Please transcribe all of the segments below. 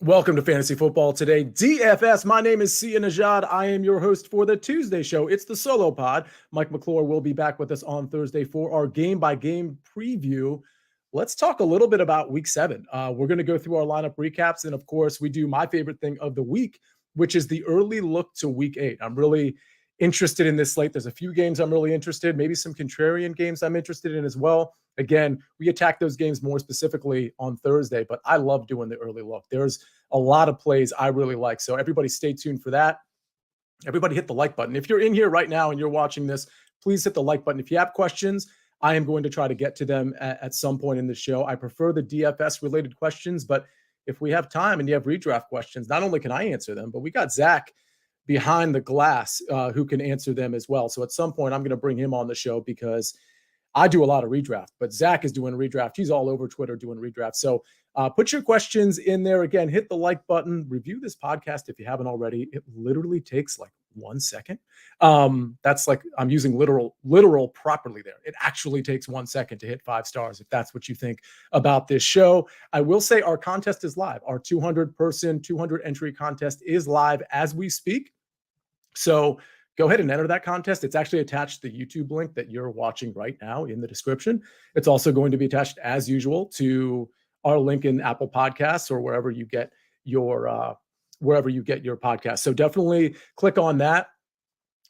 Welcome to Fantasy Football Today, DFS. My name is Sia Nejad. I am your host for the Tuesday show. It's the solo pod. Mike McClure will be back with us on Thursday for our game-by-game preview. Let's talk a little bit about Week 7. We're going to go through our lineup recaps, and of course, we do my favorite thing of the week, which is the early look to Week 8. I'm really interested in this slate. There's a few games I'm really interested, maybe some contrarian games I'm interested in as well. Again, we attack those games more specifically on Thursday, but I love doing the early look. There's a lot of plays I really like. So everybody stay tuned for that. Everybody hit the like button. If you're in here right now and you're watching this, please hit the like button. If you have questions, I am going to try to get to them at some point in the show. I prefer the DFS related questions, but if we have time and you have redraft questions, not only can I answer them, but we got Zach behind the glass who can answer them as well. So at some point, I'm going to bring him on the show because I do a lot of redraft, but Zach is doing redraft. He's all over Twitter doing redraft. So put your questions in there. Again, hit the like button. Review this podcast if you haven't already. It literally takes like 1 second. That's like I'm using literal properly there. It actually takes 1 second to hit 5 stars if that's what you think about this show. I will say our contest is live. Our 200-person, 200-entry contest is live as we speak. So go ahead and enter that contest. It's actually attached to the YouTube link that you're watching right now in the description. It's also going to be attached, as usual, to our link in Apple Podcasts or wherever you get your podcast. So definitely click on that.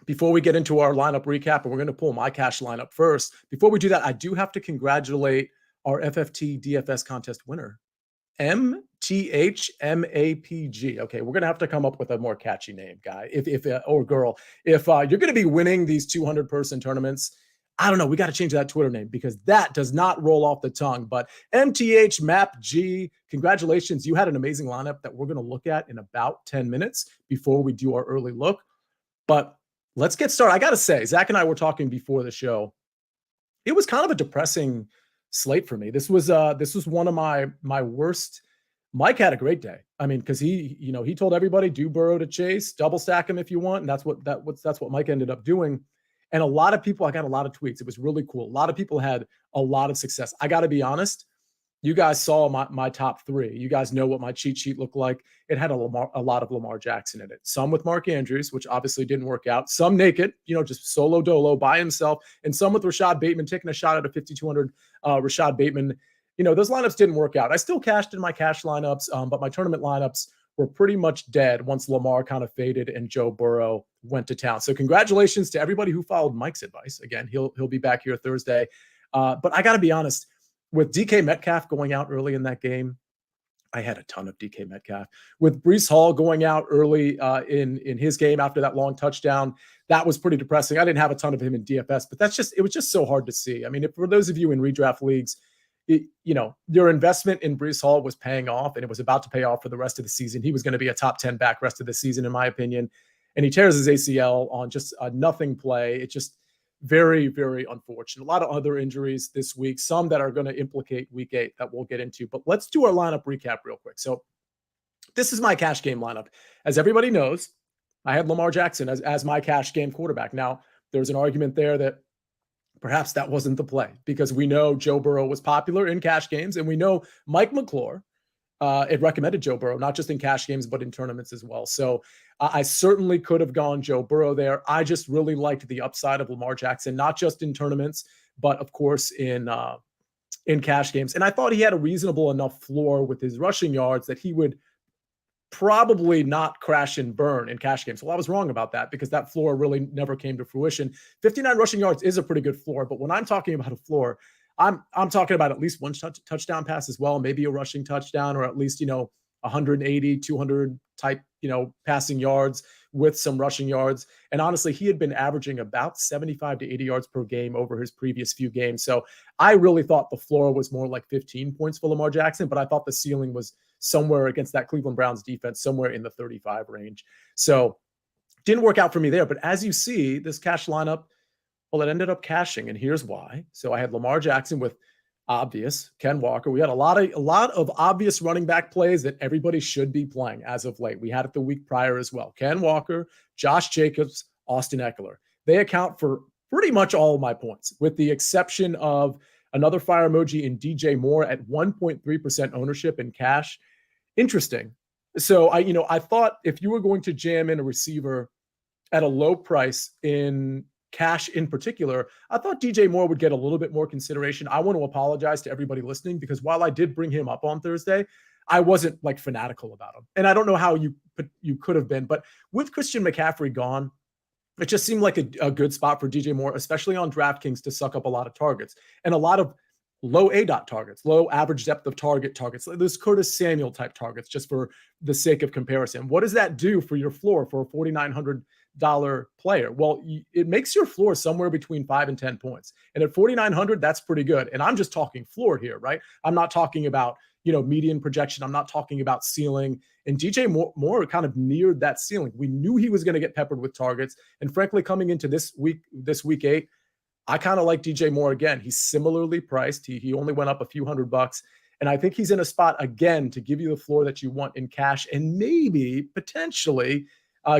Before we get into our lineup recap, and we're going to pull my cash lineup first. Before we do that, I do have to congratulate our FFT DFS contest winner, MTHMAPG. Okay, we're gonna have to come up with a more catchy name, guy, if or girl. If you're gonna be winning these 200-person tournaments, I don't know. We got to change that Twitter name because that does not roll off the tongue. But MTHMAPG, congratulations! You had an amazing lineup that we're gonna look at in about 10 minutes before we do our early look. But let's get started. I gotta say, Zach and I were talking before the show. It was kind of a depressing slate for me. This was one of my worst. Mike had a great day. I mean, because he told everybody do Burrow to Chase, double stack him if you want, and that's what Mike ended up doing. And a lot of people, I got a lot of tweets. It was really cool. A lot of people had a lot of success. I got to be honest. You guys saw my top 3. You guys know what my cheat sheet looked like. It had a lot of Lamar Jackson in it. Some with Mark Andrews, which obviously didn't work out. Some naked, just solo dolo by himself. And some with Rashad Bateman taking a shot at a 5,200 Rashad Bateman. Those lineups didn't work out. I still cashed in my cash lineups, but my tournament lineups were pretty much dead once Lamar kind of faded and Joe Burrow went to town. So congratulations to everybody who followed Mike's advice. Again, he'll be back here Thursday. But I got to be honest. With DK Metcalf going out early in that game, I had a ton of DK Metcalf. With Breece Hall going out early in his game after that long touchdown, that was pretty depressing. I didn't have a ton of him in DFS, but it was just so hard to see. I mean, for those of you in redraft leagues, your investment in Breece Hall was paying off, and it was about to pay off for the rest of the season. He was going to be a top 10 back rest of the season, in my opinion. And he tears his ACL on just a nothing play. It just very, very unfortunate. A lot of other injuries this week, some that are going to implicate Week 8 that we'll get into. But let's do our lineup recap real quick. So this is my cash game lineup. As everybody knows, I had Lamar Jackson as my cash game quarterback. Now, there's an argument there that perhaps that wasn't the play because we know Joe Burrow was popular in cash games, and we know Mike McClure it recommended Joe Burrow, not just in cash games, but in tournaments as well. So I certainly could have gone Joe Burrow there. I just really liked the upside of Lamar Jackson, not just in tournaments, but of course in cash games. And I thought he had a reasonable enough floor with his rushing yards that he would probably not crash and burn in cash games. Well, I was wrong about that because that floor really never came to fruition. 59 rushing yards is a pretty good floor, but when I'm talking about a floor, I'm talking about at least one touchdown pass as well, maybe a rushing touchdown, or at least, 180, 200 type, passing yards with some rushing yards. And honestly, he had been averaging about 75 to 80 yards per game over his previous few games. So I really thought the floor was more like 15 points for Lamar Jackson, but I thought the ceiling was somewhere against that Cleveland Browns defense, somewhere in the 35 range. So didn't work out for me there. But as you see, this cash lineup, well, it ended up cashing, and here's why. So I had Lamar Jackson with obvious Ken Walker. We had a lot of obvious running back plays that everybody should be playing as of late. We had it the week prior as well. Ken Walker, Josh Jacobs, Austin Eckler. They account for pretty much all of my points, with the exception of another fire emoji in DJ Moore at 1.3% ownership in cash. Interesting. So I thought if you were going to jam in a receiver at a low price in cash in particular, I thought DJ Moore would get a little bit more consideration. I want to apologize to everybody listening because while I did bring him up on Thursday, I wasn't like fanatical about him. And I don't know how you could have been, but with Christian McCaffrey gone, it just seemed like a good spot for DJ Moore, especially on DraftKings, to suck up a lot of targets and a lot of low ADOT targets, low average depth of targets, like those Curtis Samuel type targets, just for the sake of comparison. What does that do for your floor for a $4,900 player? Well, it makes your floor somewhere between 5 and 10 points. And at 4,900, that's pretty good. And I'm just talking floor here, right? I'm not talking about, median projection. I'm not talking about ceiling. And DJ Moore kind of neared that ceiling. We knew he was going to get peppered with targets. And frankly, coming into this week 8, I kind of like DJ Moore again. He's similarly priced. He only went up a few $100. And I think he's in a spot again to give you the floor that you want in cash and maybe potentially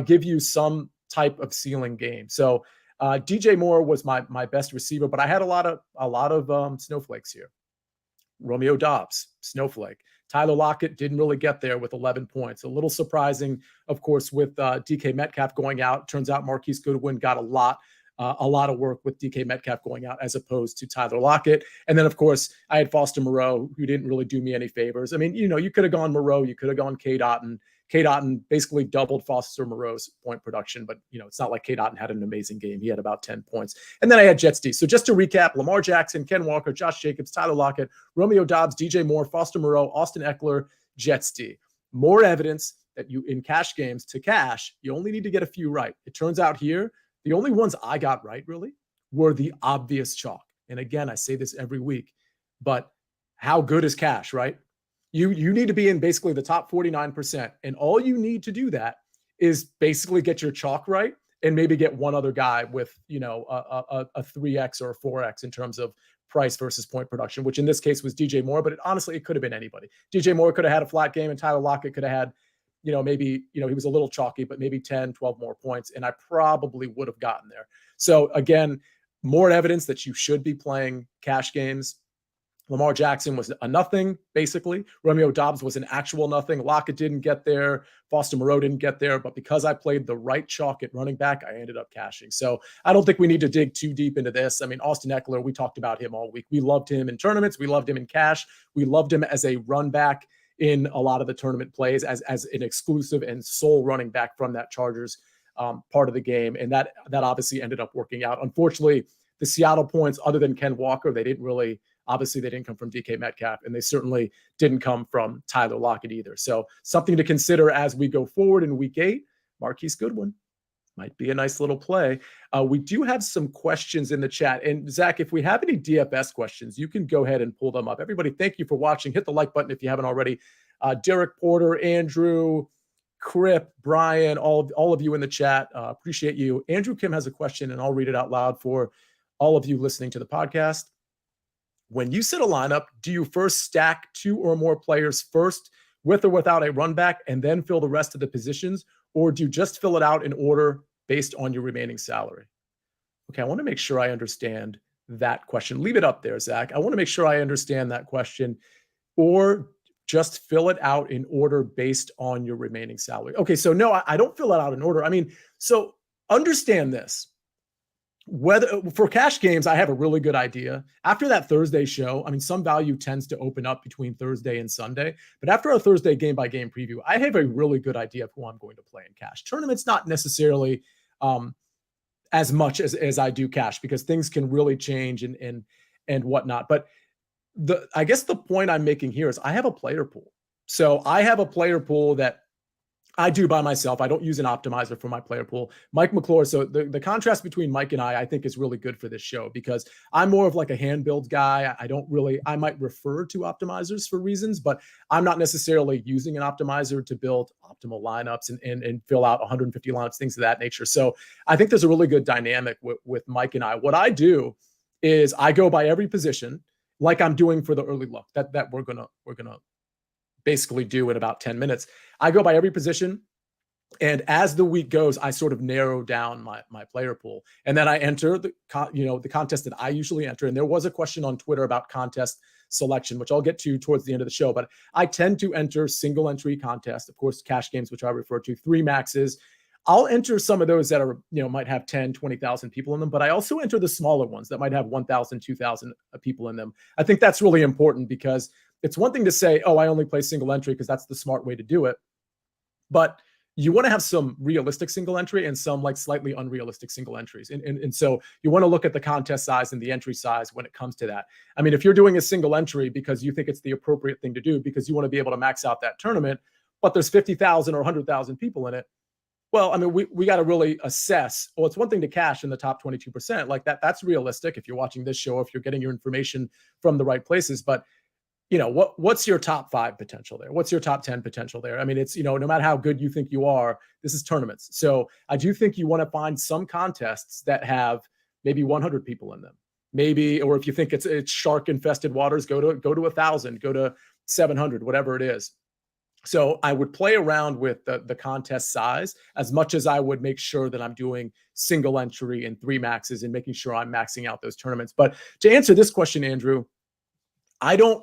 give you some type of ceiling game. So DJ Moore was my best receiver, but I had a lot of snowflakes here. Romeo Doubs, snowflake. Tyler Lockett didn't really get there with 11 points. A little surprising, of course, with DK Metcalf going out. Turns out Marquise Goodwin got a lot of work with DK Metcalf going out as opposed to Tyler Lockett. And then, of course, I had Foster Moreau, who didn't really do me any favors. I mean, you could have gone Moreau, you could have gone K. Dotton. K. Dotton basically doubled Foster Moreau's point production, but, it's not like K. Dotton had an amazing game. He had about 10 points. And then I had Jets D. So just to recap, Lamar Jackson, Ken Walker, Josh Jacobs, Tyler Lockett, Romeo Doubs, DJ Moore, Foster Moreau, Austin Eckler, Jets D. More evidence that you, in cash games to cash, you only need to get a few right. It turns out here, the only ones I got right, really, were the obvious chalk. And again, I say this every week, but how good is cash, right? You need to be in basically the top 49%. And all you need to do that is basically get your chalk right and maybe get one other guy with, a 3X or a 4X in terms of price versus point production, which in this case was DJ Moore, but honestly, it could have been anybody. DJ Moore could have had a flat game and Tyler Lockett could have had, maybe, he was a little chalky, but maybe 10, 12 more points. And I probably would have gotten there. So again, more evidence that you should be playing cash games. Lamar Jackson was a nothing, basically. Romeo Doubs was an actual nothing. Lockett didn't get there. Foster Moreau didn't get there. But because I played the right chalk at running back, I ended up cashing. So I don't think we need to dig too deep into this. I mean, Austin Eckler, we talked about him all week. We loved him in tournaments. We loved him in cash. We loved him as a run back in a lot of the tournament plays as an exclusive and sole running back from that Chargers part of the game. And that obviously ended up working out. Unfortunately, the Seattle points, other than Ken Walker, they didn't come from DK Metcalf, and they certainly didn't come from Tyler Lockett either. So something to consider as we go forward in week 8. Marquise Goodwin might be a nice little play. We do have some questions in the chat. And Zach, if we have any DFS questions, you can go ahead and pull them up. Everybody, thank you for watching. Hit the like button if you haven't already. Derek Porter, Andrew, Crip, Brian, all of you in the chat. Appreciate you. Andrew Kim has a question, and I'll read it out loud for all of you listening to the podcast. When you set a lineup, do you first stack 2 or more players first with or without a run back and then fill the rest of the positions? Or do you just fill it out in order based on your remaining salary? Okay, I want to make sure I understand that question. Leave it up there, Zach. I want to make sure I understand that question. Or just fill it out in order based on your remaining salary. Okay, so no, I don't fill it out in order. I mean, so understand this. Whether for cash games, I have a really good idea. After that Thursday show, I mean, some value tends to open up between Thursday and Sunday. But after a Thursday game-by-game preview, I have a really good idea of who I'm going to play in cash. Tournaments, not necessarily as much as I do cash, because things can really change and whatnot. But I guess the point I'm making here is I have a player pool. So I have a player pool that I do by myself. I don't use an optimizer for my player pool. Mike McClure. So the contrast between Mike and I think is really good for this show, because I'm more of like a hand build guy. I might refer to optimizers for reasons, but I'm not necessarily using an optimizer to build optimal lineups and fill out 150 lineups, things of that nature. So I think there's a really good dynamic with Mike and I. What I do is I go by every position, like I'm doing for the early look that we're gonna basically do in about 10 minutes. I go by every position. And as the week goes, I sort of narrow down my player pool. And then I enter the contest that I usually enter. And there was a question on Twitter about contests selection, which I'll get to towards the end of the show. But I tend to enter single entry contests, of course, cash games, which I refer to, 3 maxes. I'll enter some of those that are, might have 10, 20,000 people in them, but I also enter the smaller ones that might have 1,000, 2,000 people in them. I think that's really important because it's one thing to say, oh, I only play single entry because that's the smart way to do it. But you want to have some realistic single entry and some like slightly unrealistic single entries. And so you want to look at the contest size and the entry size when it comes to that. I mean, if you're doing a single entry because you think it's the appropriate thing to do because you want to be able to max out that tournament, but there's 50,000 or 100,000 people in it, well, I mean, we got to really assess. Well, it's one thing to cash in the top 22%. Like that's realistic if you're watching this show, if you're getting your information from the right places. But what's your top 5 potential there? What's your top 10 potential there? I mean, it's, no matter how good you think you are, this is tournaments. So I do think you want to find some contests that have maybe 100 people in them, maybe, or if you think it's shark infested waters, go to 1,000, go to 700, whatever it is. So I would play around with the contest size as much as I would make sure that I'm doing single entry and 3 maxes and making sure I'm maxing out those tournaments. But to answer this question, Andrew,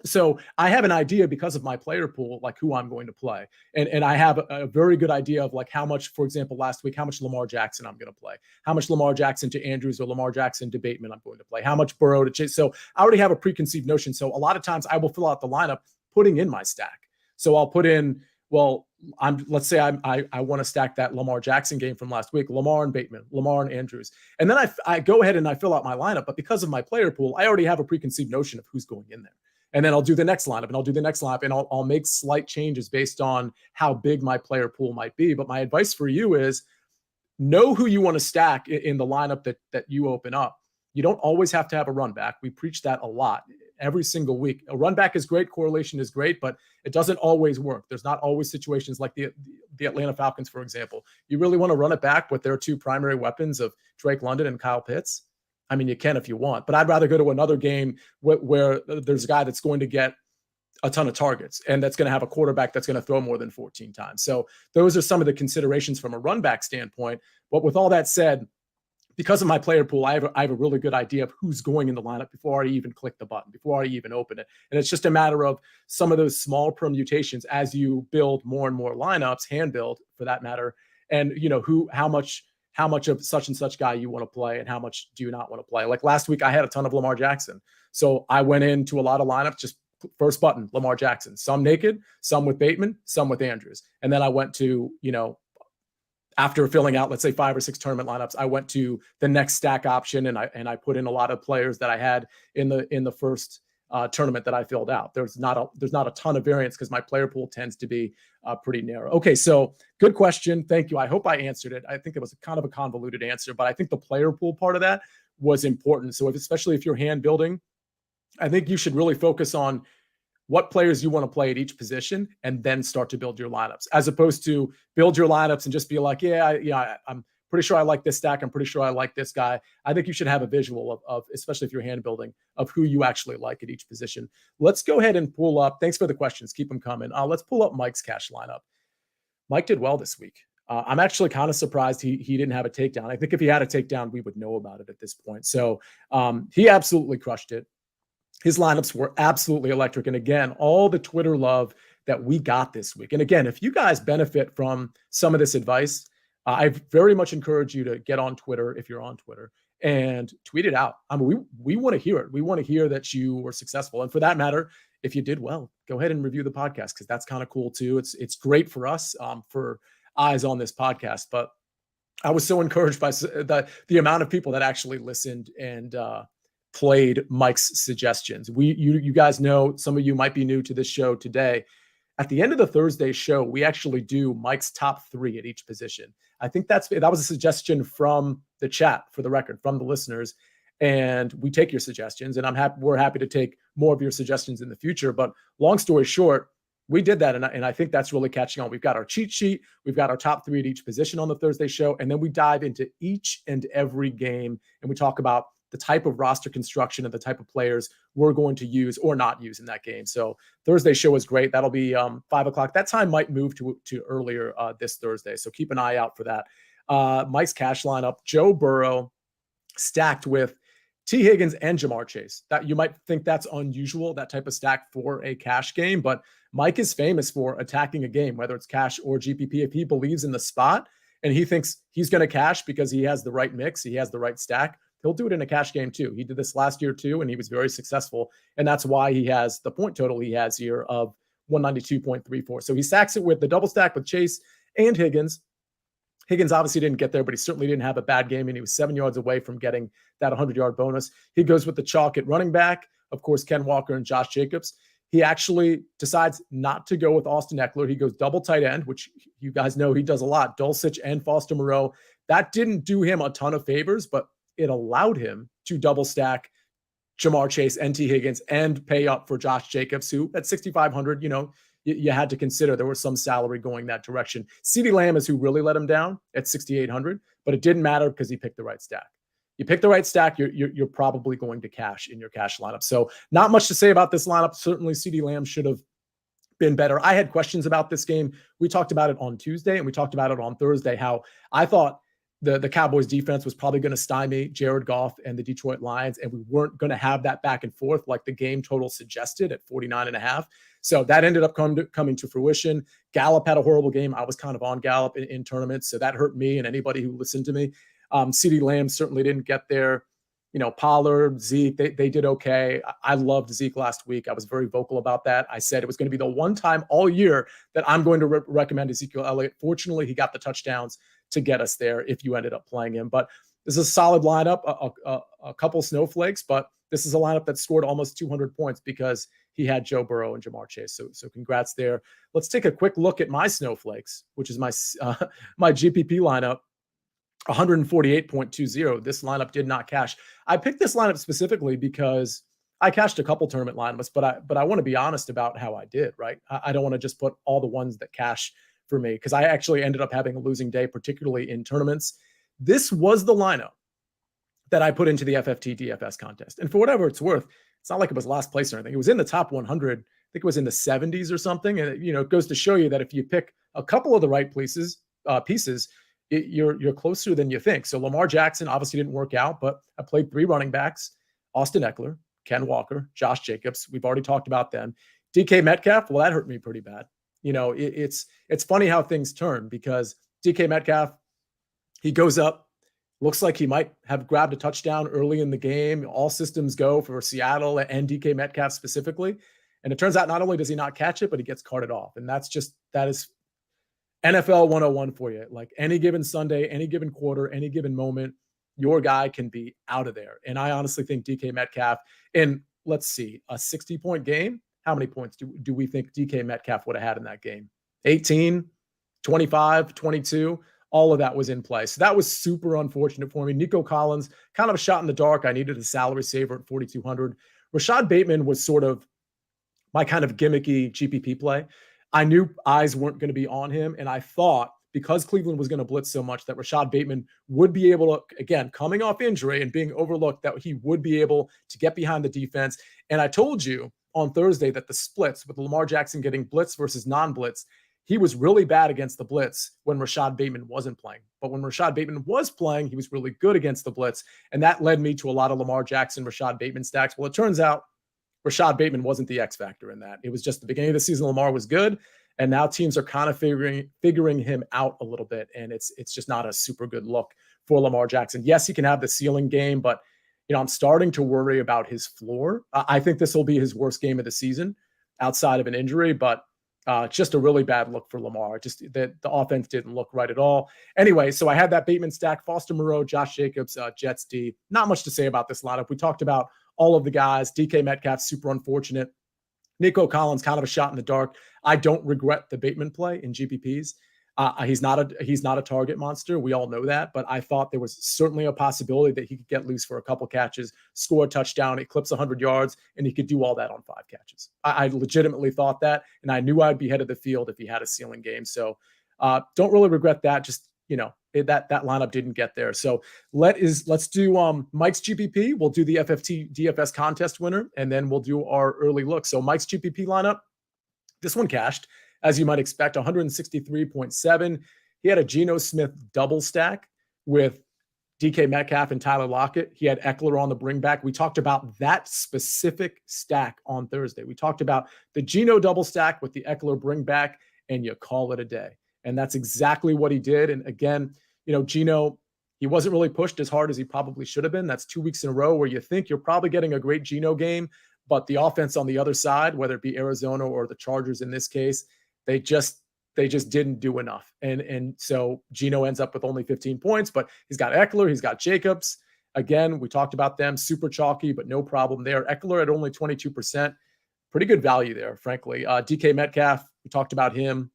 so I have an idea because of my player pool, like who I'm going to play. And I have a very good idea of like how much, for example, last week, how much Lamar Jackson I'm going to play, how much Lamar Jackson to Andrews or Lamar Jackson to Bateman I'm going to play, how much Burrow to Chase. So I already have a preconceived notion. So a lot of times I will fill out the lineup putting in my stack. So I'll put in, let's say I want to stack that Lamar Jackson game from last week, Lamar and Bateman, Lamar and Andrews. And then I go ahead and I fill out my lineup, but because of my player pool, I already have a preconceived notion of who's going in there. And then I'll do the next lineup and I'll do the next lineup and I'll make slight changes based on how big my player pool might be. But my advice for you is know who you want to stack in the lineup that you open up. You don't always have to have a run back. We preach that a lot every single week. A run back is great. Correlation is great, but it doesn't always work. There's not always situations like the Atlanta Falcons, for example. You really want to run it back with their 2 primary weapons of Drake London and Kyle Pitts? I mean, you can if you want, but I'd rather go to another game where there's a guy that's going to get a ton of targets and that's going to have a quarterback that's going to throw more than 14 times. So those are some of the considerations from a run back standpoint. But with all that said, because of my player pool, I have a really good idea of who's going in the lineup before I even click the button, before I even open it. And it's just a matter of some of those small permutations as you build more and more lineups, hand build for that matter, and how much of such and such guy you want to play and how much do you not want to play. Like last week, I had a ton of Lamar Jackson. So I went into a lot of lineups, just first button, Lamar Jackson, some naked, some with Bateman, some with Andrews. And then I went to, after filling out, let's say 5 or 6 tournament lineups, I went to the next stack option and I put in a lot of players that I had in the first tournament that I filled out. There's not a ton of variance because my player pool tends to be pretty narrow. Okay, so good question. Thank you. I hope I answered it. I think it was kind of a convoluted answer, but I think the player pool part of that was important. So especially if you're hand building, I think you should really focus on what players you want to play at each position and then start to build your lineups, as opposed to build your lineups and just be like, I'm pretty sure I like this stack. I'm pretty sure I like this guy. I think you should have a visual of especially if you're hand building, of who you actually like at each position. Let's go ahead and pull up. Thanks for the questions. Keep them coming. Let's pull up Mike's cash lineup. Mike did well this week. I'm actually kind of surprised he didn't have a takedown. I think if he had a takedown, we would know about it at this point. So he absolutely crushed it. His lineups were absolutely electric. And again, all the Twitter love that we got this week. And again, if you guys benefit from some of this advice, I very much encourage you to get on Twitter if you're on Twitter and tweet it out. I mean, we want to hear it. We want to hear that you were successful. And for that matter, if you did well, go ahead and review the podcast because that's kind of cool too. It's great for us, for eyes on this podcast. But I was so encouraged by the amount of people that actually listened and played Mike's suggestions. You guys know, some of you might be new to this show today. At the end of the Thursday show, we actually do Mike's top 3 at each position. I think that was a suggestion from the chat, for the record, from the listeners. And we take your suggestions, and we're happy to take more of your suggestions in the future. But long story short, we did that, and I think that's really catching on. We've got our cheat sheet, we've got our top 3 at each position on the Thursday show, and then we dive into each and every game, and we talk about the type of roster construction and the type of players we're going to use or not use in that game. So Thursday show is great. That'll be 5 o'clock. That time might move to earlier this Thursday. So keep an eye out for that. Mike's cash lineup, Joe Burrow stacked with T. Higgins and Jamar Chase. That you might think that's unusual, that type of stack for a cash game, but Mike is famous for attacking a game, whether it's cash or GPP. If he believes in the spot and he thinks he's going to cash because he has the right mix, he has the right stack, he'll do it in a cash game too. He did this last year too, and he was very successful. And that's why he has the point total he has here of 192.34. So he stacks it with the double stack with Chase and Higgins. Higgins obviously didn't get there, but he certainly didn't have a bad game, and he was 7 yards away from getting that 100-yard bonus. He goes with the chalk at running back, of course, Ken Walker and Josh Jacobs. He actually decides not to go with Austin Eckler. He goes double tight end, which you guys know he does a lot, Dulcich and Foster Moreau. That didn't do him a ton of favors, but it allowed him to double stack Jamar Chase and T. Higgins and pay up for Josh Jacobs, who at 6,500, you had to consider there was some salary going that direction. CeeDee Lamb is who really let him down at 6,800, but it didn't matter because he picked the right stack. You pick the right stack, you're probably going to cash in your cash lineup. So not much to say about this lineup. Certainly CeeDee Lamb should have been better. I had questions about this game. We talked about it on Tuesday and we talked about it on Thursday, how I thought the Cowboys defense was probably going to stymie Jared Goff and the Detroit Lions, and we weren't going to have that back and forth like the game total suggested at 49.5. So that ended up coming to fruition. Gallup had a horrible game. I was kind of on Gallup in tournaments, so that hurt me and anybody who listened to me. CeeDee Lamb certainly didn't get there. Pollard, Zeke, they did okay. I loved Zeke last week. I was very vocal about that. I said it was going to be the one time all year that I'm going to recommend Ezekiel Elliott. Fortunately, he got the touchdowns to get us there if you ended up playing him. But this is a solid lineup, a couple snowflakes, but this is a lineup that scored almost 200 points because he had Joe Burrow and Jamar Chase. So congrats there. Let's take a quick look at my snowflakes, which is my GPP lineup. 148.20. This lineup did not cash. I picked this lineup specifically because I cashed a couple tournament lineups, but I want to be honest about how I did, right? I don't want to just put all the ones that cash for me because I actually ended up having a losing day, particularly in tournaments. This was the lineup that I put into the FFT DFS contest. And for whatever it's worth, it's not like it was last place or anything. It was in the top 100. I think it was in the 70s or something. And it goes to show you that if you pick a couple of the right pieces, you're closer than you think. So Lamar Jackson obviously didn't work out, but I played 3 running backs: Austin Eckler, Ken Walker, Josh Jacobs. We've already talked about them. DK Metcalf, well, that hurt me pretty bad. It's funny how things turn because DK Metcalf, he goes up, looks like he might have grabbed a touchdown early in the game. All systems go for Seattle and DK Metcalf specifically. And it turns out not only does he not catch it, but he gets carted off. And that is NFL 101 for you. Like any given Sunday, any given quarter, any given moment, your guy can be out of there. And I honestly think DK Metcalf in, let's see, a 60-point game, how many points do we think DK Metcalf would have had in that game? 18, 25, 22, all of that was in play. So that was super unfortunate for me. Nico Collins, kind of a shot in the dark. I needed a salary saver at 4,200. Rashad Bateman was sort of my kind of gimmicky GPP play. I knew eyes weren't going to be on him, and I thought because Cleveland was going to blitz so much that Rashad Bateman would be able to, again, coming off injury and being overlooked, that he would be able to get behind the defense. And I told you on Thursday that the splits with Lamar Jackson getting blitz versus non-blitz, he was really bad against the blitz when Rashad Bateman wasn't playing. But when Rashad Bateman was playing, he was really good against the blitz, and that led me to a lot of Lamar Jackson, Rashad Bateman stacks. Well, it turns out Rashad Bateman wasn't the X factor in that. It was just the beginning of the season. Lamar was good, and now teams are kind of figuring him out a little bit, and it's just not a super good look for Lamar Jackson. Yes, he can have the ceiling game, but I'm starting to worry about his floor. I think this will be his worst game of the season outside of an injury, but just a really bad look for Lamar. Just the offense didn't look right at all. Anyway, so I had that Bateman stack: Foster Moreau, Josh Jacobs, Jets D. Not much to say about this lineup. We talked about all of the guys. DK Metcalf, super unfortunate. Nico Collins, kind of a shot in the dark. I don't regret the Bateman play in GPPs. He's not a target monster. We all know that, but I thought there was certainly a possibility that he could get loose for a couple catches, score a touchdown, eclipse 100 yards, and he could do all that on 5 catches. I legitimately thought that, and I knew I'd be head of the field if he had a ceiling game. So don't really regret that. Just, that lineup didn't get there. So let's do Mike's GPP. We'll do the FFT DFS contest winner, and then we'll do our early look. So Mike's GPP lineup, this one cashed, as you might expect, 163.7. He had a Geno Smith double stack with DK Metcalf and Tyler Lockett. He had Eckler on the bring back. We talked about that specific stack on Thursday. We talked about the Geno double stack with the Eckler bring back, and you call it a day. And that's exactly what he did. And again, Geno, he wasn't really pushed as hard as he probably should have been. That's 2 weeks in a row where you think you're probably getting a great Geno game, but the offense on the other side, whether it be Arizona or the Chargers in this case, they just didn't do enough. And so Geno ends up with only 15 points, but he's got Eckler, he's got Jacobs. Again, we talked about them, super chalky, but no problem there. Eckler at only 22%, pretty good value there, frankly. DK Metcalf, we talked about him,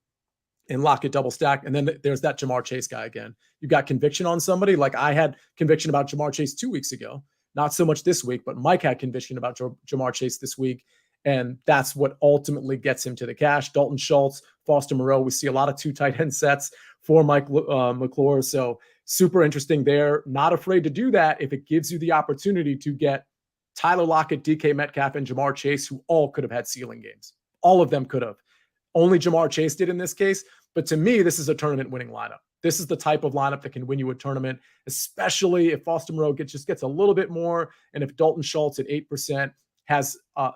and Lockett double stack. And then there's that Jamar Chase guy again. You got conviction on somebody. Like I had conviction about Jamar Chase 2 weeks ago, not so much this week, but Mike had conviction about Jamar Chase this week. And that's what ultimately gets him to the cash. Dalton Schultz, Foster Moreau. We see a lot of 2 tight end sets for Mike McClure. So super interesting there. Not afraid to do that if it gives you the opportunity to get Tyler Lockett, DK Metcalf, and Jamar Chase, who all could have had ceiling games. All of them could have. Only Jamar Chase did in this case. But to me, this is a tournament winning lineup. This is the type of lineup that can win you a tournament, especially if Foster Moreau just gets a little bit more. And if Dalton Schultz at 8% has a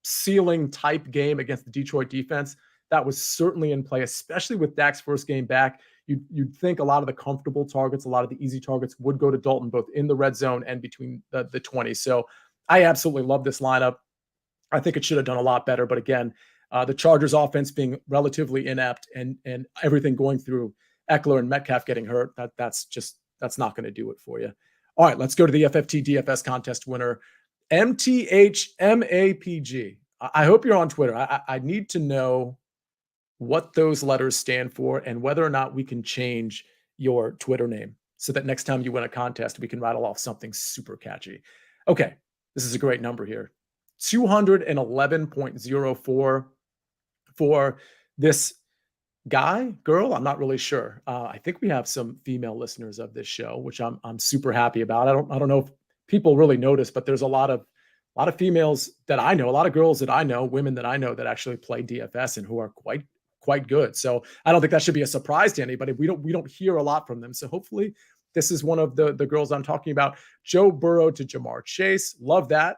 ceiling type game against the Detroit defense, that was certainly in play, especially with Dak's first game back. You'd think a lot of the comfortable targets, a lot of the easy targets would go to Dalton, both in the red zone and between the 20s. So I absolutely love this lineup. I think it should have done a lot better. But again, the Chargers offense being relatively inept and everything going through Eckler and Metcalf getting hurt, that's not going to do it for you. All right, let's go to the FFT DFS contest winner, MTHMAPG. I hope you're on Twitter. I need to know what those letters stand for and whether or not we can change your Twitter name so that next time you win a contest, we can rattle off something super catchy. Okay, this is a great number here. 211.04 for this guy, girl, I'm not really sure. I think we have some female listeners of this show, which I'm super happy about. I don't know if people really notice, but there's a lot of females that I know, a lot of girls that I know, women that I know that actually play DFS and who are quite good. So I don't think that should be a surprise to anybody. We don't hear a lot from them. So hopefully this is one of the girls I'm talking about. Joe Burrow to Jamar Chase. Love that.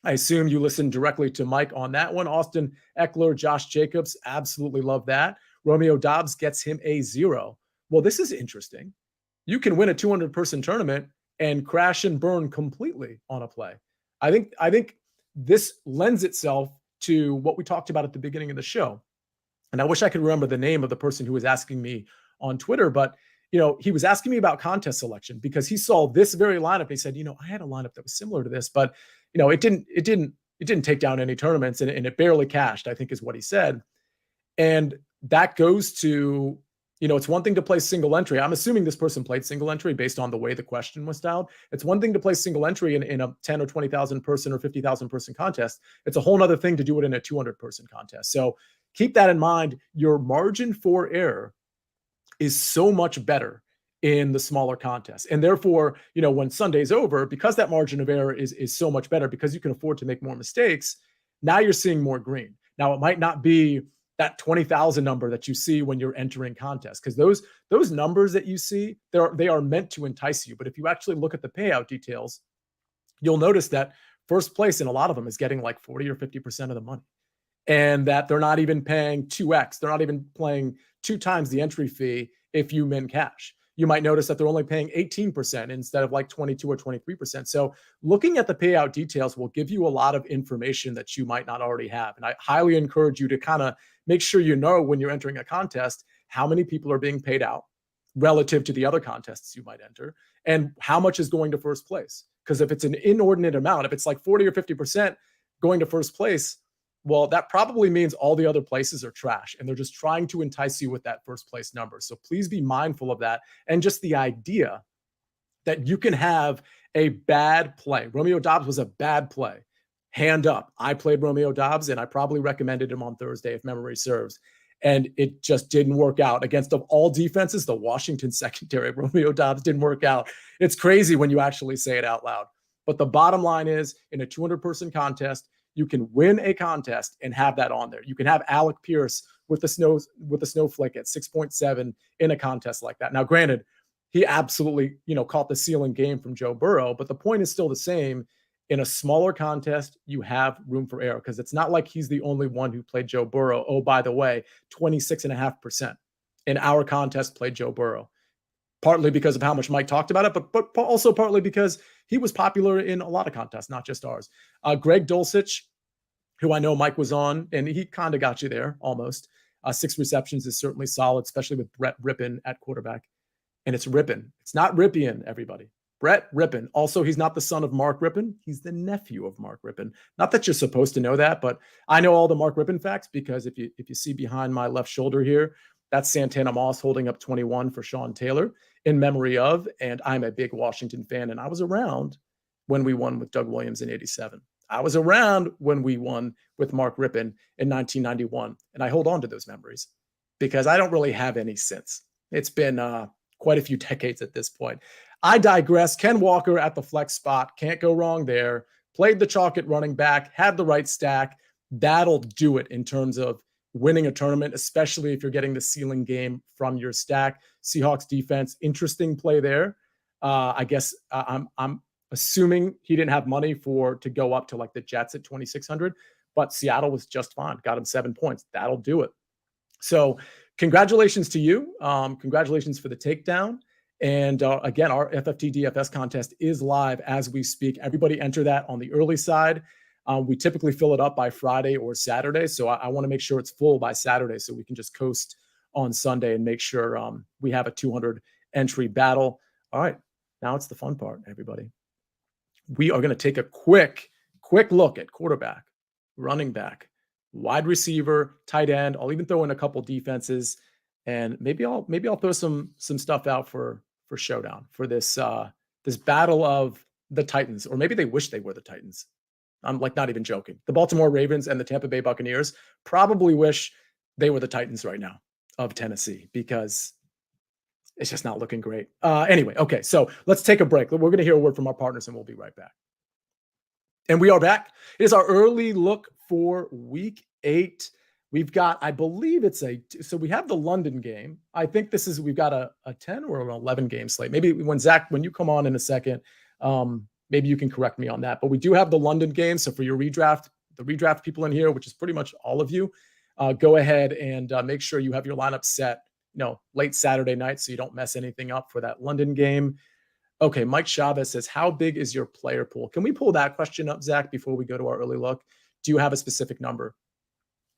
I assume you listened directly to Mike on that one. Austin Eckler, Josh Jacobs. Absolutely love that. Romeo Doubs gets him a 0. Well, this is interesting. You can win a 200-person tournament and crash and burn completely on a play. I think this lends itself to what we talked about at the beginning of the show. And I wish I could remember the name of the person who was asking me on Twitter, but he was asking me about contest selection because he saw this very lineup. He said, I had a lineup that was similar to this, but it didn't take down any tournaments and it barely cashed, I think is what he said. And that goes to, it's one thing to play single entry. I'm assuming this person played single entry based on the way the question was styled. It's one thing to play single entry in a 10 or 20,000 person or 50,000 person contest. It's a whole nother thing to do it in a 200 person contest. So keep that in mind. Your margin for error is so much better in the smaller contests. And therefore, when Sunday's over, because that margin of error is so much better because you can afford to make more mistakes, now you're seeing more green. Now, it might not be that 20,000 number that you see when you're entering contests, because those numbers that you see, they are meant to entice you. But if you actually look at the payout details, you'll notice that first place in a lot of them is getting like 40 or 50% of the money, and that they're not even paying 2x. They're not even paying 2 times the entry fee if you min cash. You might notice that they're only paying 18% instead of like 22 or 23%. So looking at the payout details will give you a lot of information that you might not already have. And I highly encourage you to kind of make sure when you're entering a contest, how many people are being paid out relative to the other contests you might enter, and how much is going to first place. Because if it's an inordinate amount, if it's like 40 or 50% going to first place, well, that probably means all the other places are trash and they're just trying to entice you with that first place number. So please be mindful of that. And just the idea that you can have a bad play. Romeo Doubs was a bad play. Hand up. I played Romeo Doubs and I probably recommended him on Thursday if memory serves. And it just didn't work out. Against of all defenses, the Washington secondary, Romeo Doubs didn't work out. It's crazy when you actually say it out loud. But the bottom line is, in a 200-person contest, you can win a contest and have that on there. You can have Alec Pierce with the snowflake at 6.7 in a contest like that. Now, granted, he absolutely, caught the ceiling game from Joe Burrow. But the point is still the same. In a smaller contest, you have room for error because it's not like he's the only one who played Joe Burrow. Oh, by the way, 26.5% in our contest played Joe Burrow. Partly because of how much Mike talked about it, but also partly because he was popular in a lot of contests, not just ours. Greg Dulcich, who I know Mike was on, and he kind of got you there almost. 6 receptions is certainly solid, especially with Brett Rippon at quarterback. And it's Rippon. It's not Ripien, everybody. Brett Rippon. Also, he's not the son of Mark Rippon. He's the nephew of Mark Rippon. Not that you're supposed to know that, but I know all the Mark Rippon facts because if you see behind my left shoulder here, that's Santana Moss holding up 21 for Sean Taylor in memory of, and I'm a big Washington fan, and I was around when we won with Doug Williams in 87. I was around when we won with Mark Rippon in 1991, and I hold on to those memories because I don't really have any since. It's been quite a few decades at this point. I digress. Ken Walker at the flex spot. Can't go wrong there. Played the chalk at running back, had the right stack. That'll do it in terms of winning a tournament, especially if you're getting the ceiling game from your stack. Seahawks defense, interesting play there. I guess I'm assuming he didn't have money to go up to like the Jets at 2,600, but Seattle was just fine. Got him 7 points. That'll do it. So congratulations to you. Congratulations for the takedown. And again, our FFT DFS contest is live as we speak. Everybody enter that on the early side. We typically fill it up by Friday or Saturday. So I want to make sure it's full by Saturday so we can just coast on Sunday and make sure we have a 200 entry battle. All right. Now it's the fun part, everybody. We are going to take a quick look at quarterback, running back, wide receiver, tight end. I'll even throw in a couple defenses, and maybe I'll throw some stuff out for Showdown for this battle of the Titans, or maybe they wish they were the Titans. I'm like not even joking. The Baltimore Ravens and the Tampa Bay Buccaneers probably wish they were the Titans right now of Tennessee because it's just not looking great. Anyway, okay, so let's take a break. We're going to hear a word from our partners and we'll be right back. And we are back. It is our early look for week 8. We've got, I believe so we have the London game. I think we've got a 10 or an 11 game slate. Maybe when you come on in a second, maybe you can correct me on that. But we do have the London game. So for your redraft, the redraft people in here, which is pretty much all of you, go ahead and make sure you have your lineup set, late Saturday night so you don't mess anything up for that London game. Okay, Mike Chavez says, how big is your player pool? Can we pull that question up, Zach, before we go to our early look? Do you have a specific number?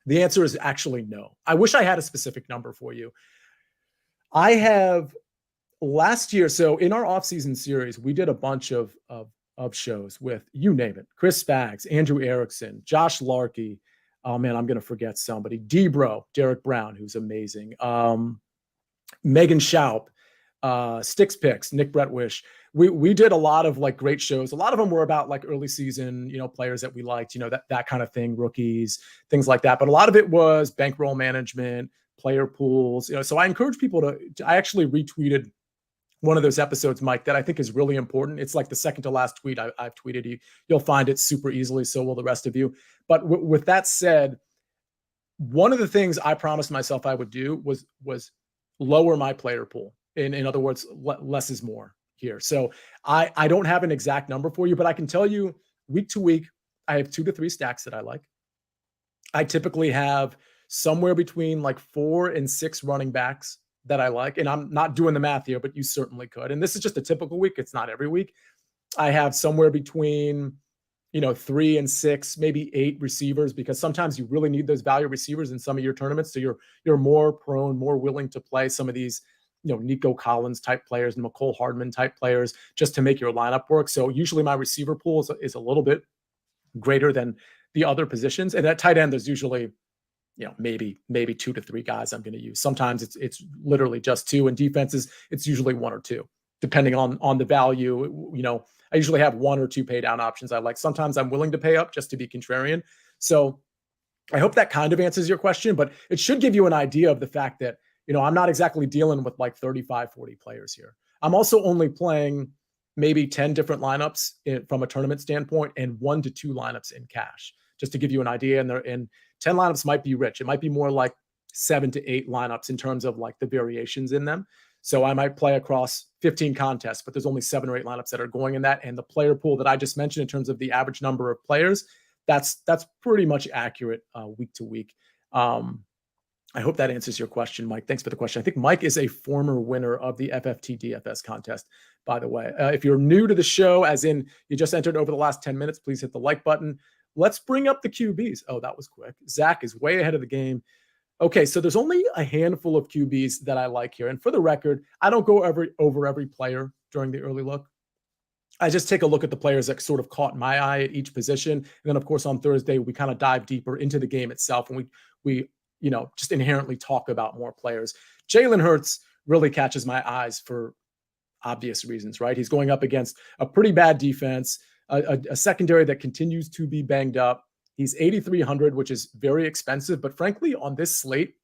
The answer is actually no. I wish I had a specific number for you. I have last year, so in our offseason series, we did a bunch of shows with, you name it, Chris Spags, Andrew Erickson, Josh Larkey. Oh man, I'm going to forget somebody. Debro, Derek Brown, who's amazing. Megan Schaup, Sticks Picks, Nick Bretwish. We did a lot of like great shows. A lot of them were about like early season, players that we liked, that kind of thing, rookies, things like that. But a lot of it was bankroll management, player pools. So I encourage people I actually retweeted one of those episodes, Mike, that I think is really important. It's like the second to last tweet I've tweeted you. You'll find it super easily. So will the rest of you. But with that said, one of the things I promised myself I would do was lower my player pool. In other words, less is more here. So I don't have an exact number for you, but I can tell you week to week, I have 2 to 3 stacks that I like. I typically have somewhere between like 4 and 6 running backs that I like. And I'm not doing the math here, but you certainly could. And this is just a typical week. It's not every week. I have somewhere between, 3 and 6, maybe 8 receivers, because sometimes you really need those value receivers in some of your tournaments. So you're more prone, more willing to play some of these, Nico Collins type players and McCole Hardman type players just to make your lineup work. So usually my receiver pool is a little bit greater than the other positions. And at tight end, there's usually, maybe 2 to 3 guys I'm going to use. Sometimes it's literally just 2, and defenses, it's usually 1 or 2, depending on the value. I usually have 1 or 2 pay down options I like. Sometimes I'm willing to pay up just to be contrarian. So I hope that kind of answers your question, but it should give you an idea of the fact that, I'm not exactly dealing with like 35, 40 players here. I'm also only playing maybe 10 different lineups from a tournament standpoint and 1 to 2 lineups in cash, just to give you an idea. And 10 lineups might be rich. It might be more like 7 to 8 lineups in terms of like the variations in them. So I might play across 15 contests, but there's only 7 or 8 lineups that are going in that. And the player pool that I just mentioned in terms of the average number of players, that's pretty much accurate week to week. I hope that answers your question, Mike. Thanks for the question. I think Mike is a former winner of the FFT DFS contest, by the way. If you're new to the show, as in you just entered over the last 10 minutes, please hit the like button. Let's bring up the QBs. Oh, that was quick. Zach is way ahead of the game. Okay, so there's only a handful of QBs that I like here. And for the record, I don't go over every player during the early look. I just take a look at the players that sort of caught my eye at each position. And then, of course, on Thursday, we kind of dive deeper into the game itself, and we just inherently talk about more players. Jalen Hurts really catches my eyes for obvious reasons, right? He's going up against a pretty bad defense, a secondary that continues to be banged up. He's 8,300, which is very expensive. But frankly, on this slate,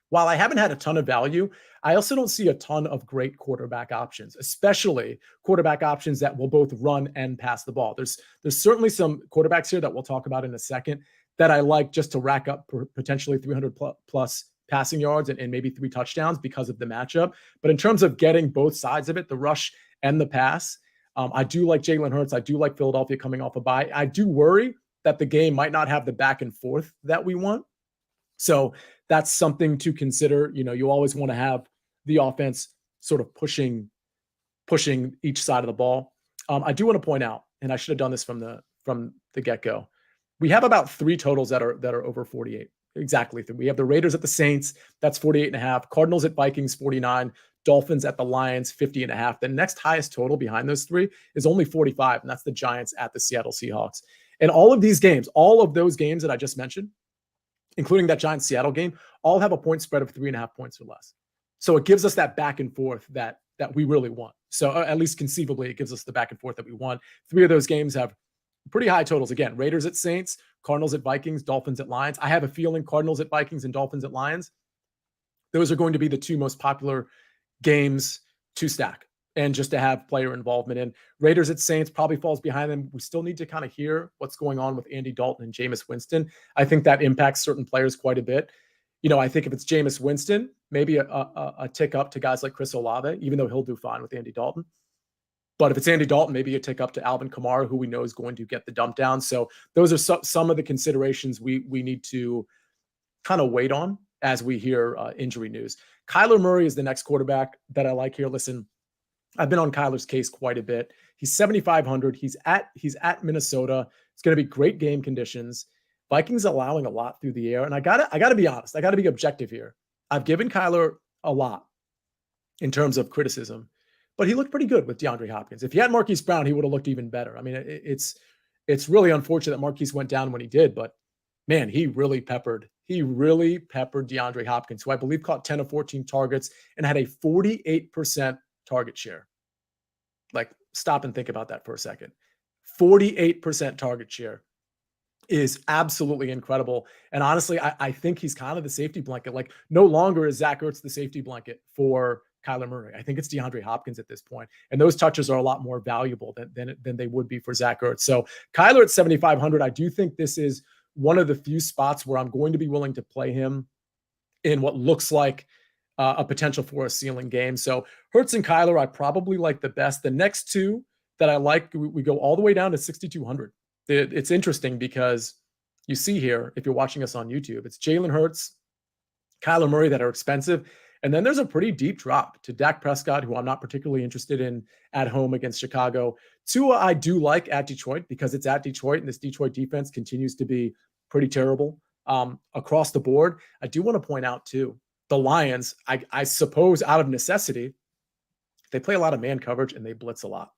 while I haven't had a ton of value, I also don't see a ton of great quarterback options, especially quarterback options that will both run and pass the ball. There's certainly some quarterbacks here that we'll talk about in a second that I like just to rack up potentially 300 plus passing yards and maybe 3 touchdowns because of the matchup. But in terms of getting both sides of it, the rush and the pass, I do like Jalen Hurts. I do like Philadelphia coming off a bye. I do worry that the game might not have the back and forth that we want. So that's something to consider. You always want to have the offense sort of pushing each side of the ball. I do want to point out, and I should have done this from the get-go, we have about 3 totals that are over 48. Exactly. We have the Raiders at the Saints, that's 48.5. Cardinals at Vikings, 49. Dolphins at the Lions, 50.5. The next highest total behind those 3 is only 45, and that's the Giants at the Seattle Seahawks. And all of those games that I just mentioned, including that Giants-Seattle game, all have a point spread of 3.5 points or less. So it gives us that back and forth that we really want. So at least conceivably, it gives us the back and forth that we want. 3 of those games have pretty high totals. Again, Raiders at Saints, Cardinals at Vikings, Dolphins at Lions. I have a feeling Cardinals at Vikings and Dolphins at Lions, those are going to be the 2 most popular games to stack and just to have player involvement in. Raiders at Saints probably falls behind them. We still need to kind of hear what's going on with Andy Dalton and Jameis Winston. I think that impacts certain players quite a bit. I think if it's Jameis Winston, maybe a tick up to guys like Chris Olave, even though he'll do fine with Andy Dalton. But if it's Andy Dalton, maybe a tick up to Alvin Kamara, who we know is going to get the dump down. So those are some of the considerations we need to kind of wait on as we hear injury news. Kyler Murray is the next quarterback that I like here. Listen, I've been on Kyler's case quite a bit. He's 7,500. He's at Minnesota. It's going to be great game conditions. Vikings allowing a lot through the air. And I gotta be honest. I gotta be objective here. I've given Kyler a lot in terms of criticism, but he looked pretty good with DeAndre Hopkins. If he had Marquise Brown, he would have looked even better. I mean, it's really unfortunate that Marquise went down when he did, but man, he really peppered DeAndre Hopkins, who I believe caught 10 of 14 targets and had a 48% target share. Like, stop and think about that for a second. 48% target share is absolutely incredible. And honestly, I think he's kind of the safety blanket. Like, no longer is Zach Ertz the safety blanket for Kyler Murray. I think it's DeAndre Hopkins at this point. And those touches are a lot more valuable than they would be for Zach Ertz. So Kyler at 7,500, I do think this is one of the few spots where I'm going to be willing to play him in what looks like a potential for a ceiling game. So Hurts and Kyler, I probably like the best. The next 2 that I like, we go all the way down to 6,200. It's interesting because you see here, if you're watching us on YouTube, it's Jalen Hurts, Kyler Murray that are expensive. And then there's a pretty deep drop to Dak Prescott, who I'm not particularly interested in at home against Chicago. Tua, I do like at Detroit because it's at Detroit, and this Detroit defense continues to be pretty terrible across the board. I do want to point out, too, the Lions, I suppose out of necessity, they play a lot of man coverage and they blitz a lot.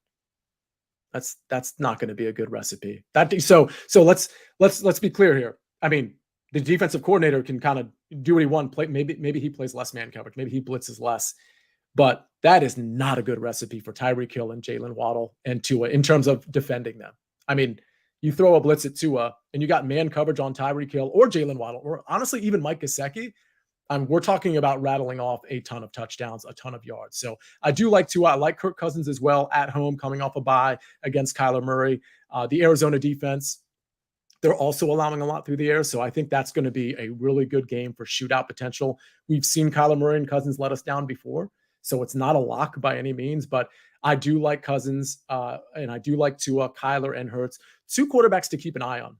That's not going to be a good recipe. So let's be clear here. I mean, the defensive coordinator can kind of do what he wants. Maybe he plays less man coverage. Maybe he blitzes less. But that is not a good recipe for Tyreek Hill and Jalen Waddle and Tua in terms of defending them. I mean, you throw a blitz at Tua and you got man coverage on Tyreek Hill or Jalen Waddle, or honestly, even Mike Gesicki. We're talking about rattling off a ton of touchdowns, a ton of yards. So I do like Tua. I like Kirk Cousins as well at home, coming off a bye against Kyler Murray. The Arizona defense, they're also allowing a lot through the air. So I think that's going to be a really good game for shootout potential. We've seen Kyler Murray and Cousins let us down before. So it's not a lock by any means, but I do like Cousins, and I do like Tua, Kyler, and Hurts. Two quarterbacks to keep an eye on.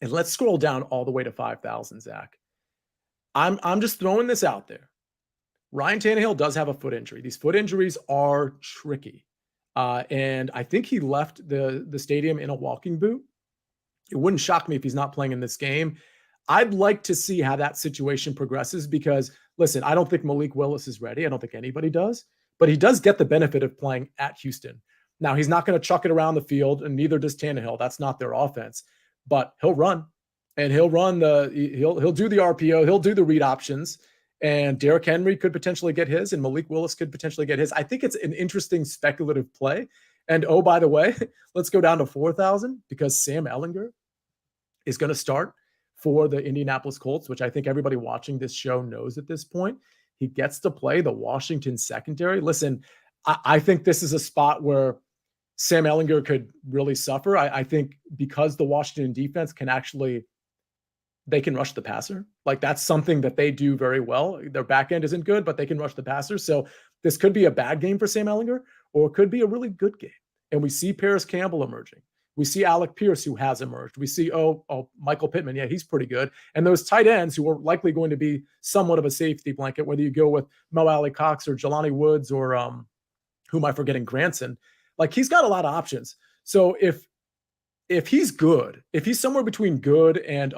And let's scroll down all the way to 5,000, Zach. I'm just throwing this out there. Ryan Tannehill does have a foot injury. These foot injuries are tricky. And I think he left the stadium in a walking boot. It wouldn't shock me if he's not playing in this game. I'd like to see how that situation progresses because, listen, I don't think Malik Willis is ready. I don't think anybody does. But he does get the benefit of playing at Houston. Now, he's not going to chuck it around the field, and neither does Tannehill. That's not their offense. But he'll run. And he'll do the RPO. He'll do the read options. And Derrick Henry could potentially get his, and Malik Willis could potentially get his. I think it's an interesting speculative play. And oh, by the way, let's go down to 4,000 because Sam Ehlinger is going to start for the Indianapolis Colts, which I think everybody watching this show knows at this point. He gets to play the Washington secondary. Listen, I think this is a spot where Sam Ehlinger could really suffer. I think because the Washington defense they can rush the passer. Like that's something that they do very well. Their back end isn't good, but they can rush the passer. So this could be a bad game for Sam Ehlinger, or it could be a really good game. And we see Paris Campbell emerging. We see Alec Pierce, who has emerged. We see, Michael Pittman. Yeah, he's pretty good. And those tight ends who are likely going to be somewhat of a safety blanket, whether you go with Mo Alley Cox or Jelani Woods or who am I forgetting, Granson. Like he's got a lot of options. So if he's good, if he's somewhere between good and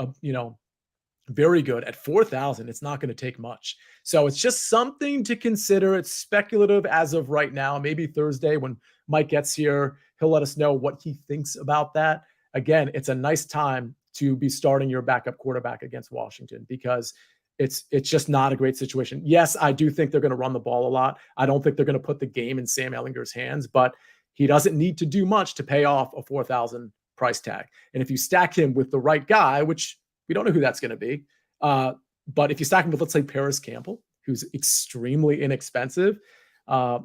very good at 4,000, it's not going to take much. So it's just something to consider. It's speculative as of right now. Maybe Thursday when Mike gets here, he'll let us know what he thinks about that. Again, it's a nice time to be starting your backup quarterback against Washington because it's just not a great situation. Yes, I do think they're going to run the ball a lot. I don't think they're going to put the game in Sam Ehlinger's hands, but he doesn't need to do much to pay off a 4,000 price tag. And if you stack him with the right guy, which we don't know who that's going to be, but if you stack him with, let's say, Paris Campbell, who's extremely inexpensive, I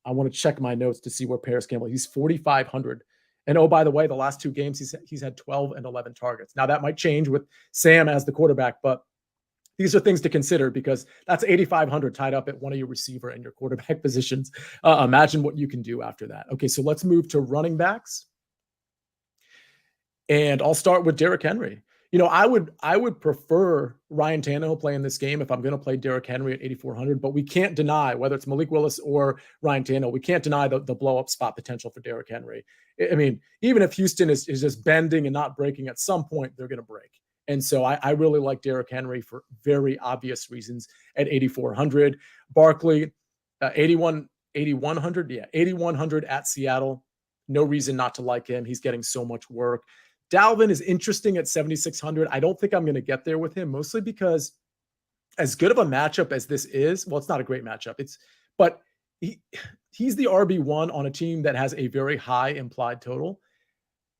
want to check my notes to see where Paris Campbell, he's 4,500. And oh, by the way, the last two games, he's had 12 and 11 targets. Now that might change with Sam as the quarterback, but these are things to consider because that's 8,500 tied up at one of your receiver and your quarterback positions. Imagine what you can do after that. Okay, so let's move to running backs. And I'll start with Derrick Henry. I would prefer Ryan Tannehill playing this game if I'm going to play Derrick Henry at 8,400, but we can't deny, whether it's Malik Willis or Ryan Tannehill, we can't deny the blow-up spot potential for Derrick Henry. I mean, even if Houston is just bending and not breaking, at some point they're going to break. And so I really like Derrick Henry for very obvious reasons at 8,400. Barkley, 8,100. Yeah, 8,100 at Seattle. No reason not to like him. He's getting so much work. Dalvin is interesting at 7,600. I don't think I'm going to get there with him, mostly because as good of a matchup as this is, well, it's not a great matchup. But he's the RB1 on a team that has a very high implied total.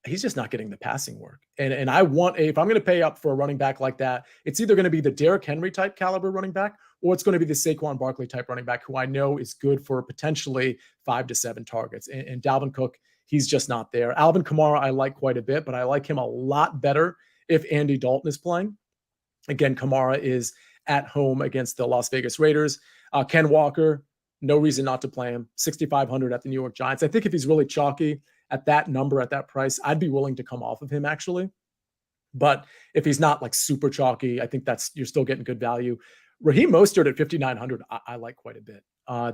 He's just not getting the passing work. And if I'm going to pay up for a running back like that, it's either going to be the Derrick Henry type caliber running back, or it's going to be the Saquon Barkley type running back, who I know is good for potentially 5 to 7 targets. And Dalvin Cook, he's just not there. Alvin Kamara, I like quite a bit, but I like him a lot better if Andy Dalton is playing. Again, Kamara is at home against the Las Vegas Raiders. Ken Walker, no reason not to play him. 6,500 at the New York Giants. I think if he's really chalky at that number, at that price, I'd be willing to come off of him actually. But if he's not like super chalky, I think you're still getting good value. Raheem Mostert at 5,900, I like quite a bit.